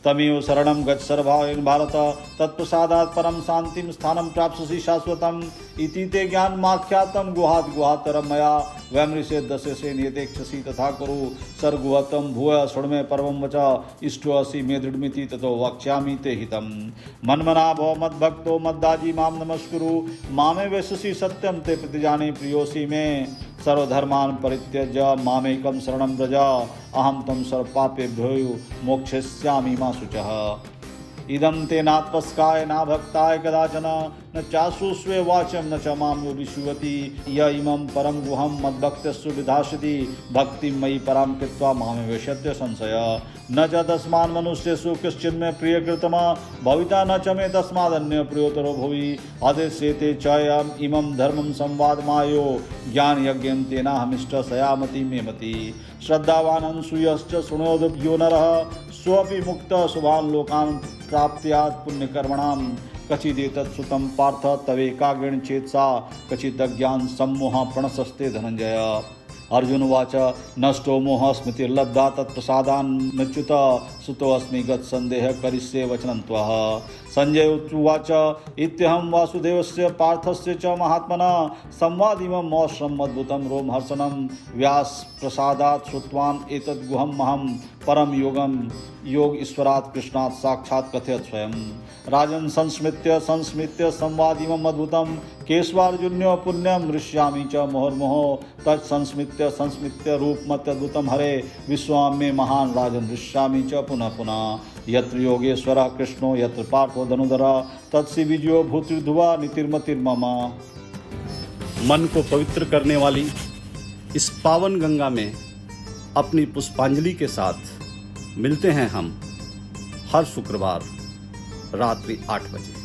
A: तमेव शरणं गच्छ सर्वभावेन भारत तत्प्रसादात् परं शान्तिं स्थानं प्राप्स्यसि शाश्वतम्। इति ते ज्ञानमाख्यातं गुहात् गुहातरं मया वैमृशे दस्यसे नियतेक्षसि तथा कुरु सर्गुहतं भूय शृण्मे परमं वच इष्टोऽसि मे दृढमिति ततो वक्ष्यामि ते हितं। मन्मना भव मद्भक्तो मद्दाजी मां नमस्कुरु मामे वैश्यसि सत्यं ते प्रतिजाने प्रियोऽसि मे। सर्वधर्मान् परित्यज्य मामेकं शरणं व्रज अहं तं सर्वपापेभ्यो मोक्षयिष्यामि मा शुचः। इदं ते नात्मस्काय न भक्ताय कदाचन न चाशुस्वे वाचं न च मां यो विशुवति। य इमं परं गुहं मद्भक्तस्य विधास्यति भक्तिं मयि परां कृत्वा मामेवेश्यते संशय। न च तस्मान् मनुष्येषु कश्चिन्मे प्रियकृतमा भविता न च मे तस्मादन्य प्रियोतरो भुवि। आदेश्यते च इमं धर्मं संवादमायो ज्ञानयज्ञं तेनाहमिष्ट सयामति मे मति। श्रद्धावान् अनसूयश्च शृणोद यो नरः स्वपि मुक्तः शुभान् लोकान् प्राप्त्यात् पुण्यकर्मणां। कचिदेतत् श्रुतं पार्थ तवेकाग्रेण चेतसा कचिदज्ञान सम्मोह प्रणशस्ते धनंजय। अर्जुन उवाच नष्टो मोह स्मृतिर्लब्धा तत्प्रसादान्मच्युत सुतोऽस्मि गतसन्देहः करिष्ये वचनं त्वः। संजय उवाच इत्यहं वासुदेवस्य पार्थस्य च महात्मनः संवादिमं मौश्रम अद्भुतं रोमहर्षणं। व्यासप्रसादात् श्रुतवान् एतद्गुहमहं परम योग ईश्वरात् कृष्णात् साक्षात् कथयत् स्वयं। राजन् संस्मृत्य संवादिमम् अद्भुतं केशवार्जुन्यो पुण्यं हृष्यामि च मुहुर्मुहुः। तत्संस्मृत्य रूपमत्यद्भुतं हरे विश्वामे महान् राजन् हृष्यामि च पुनः पुनः। यत्र योगेश्वरः कृष्णो यत्र पार्थो धनुधरः तत्सि विजयो भूतिर्ध्रुवा नीतिर्मतिर्मम।
B: मन को पवित्र करने वाली इस पावन गंगा में अपनी पुष्पांजलि के साथ मिलते हैं हम हर शुक्रवार रात्रि 8 बजे।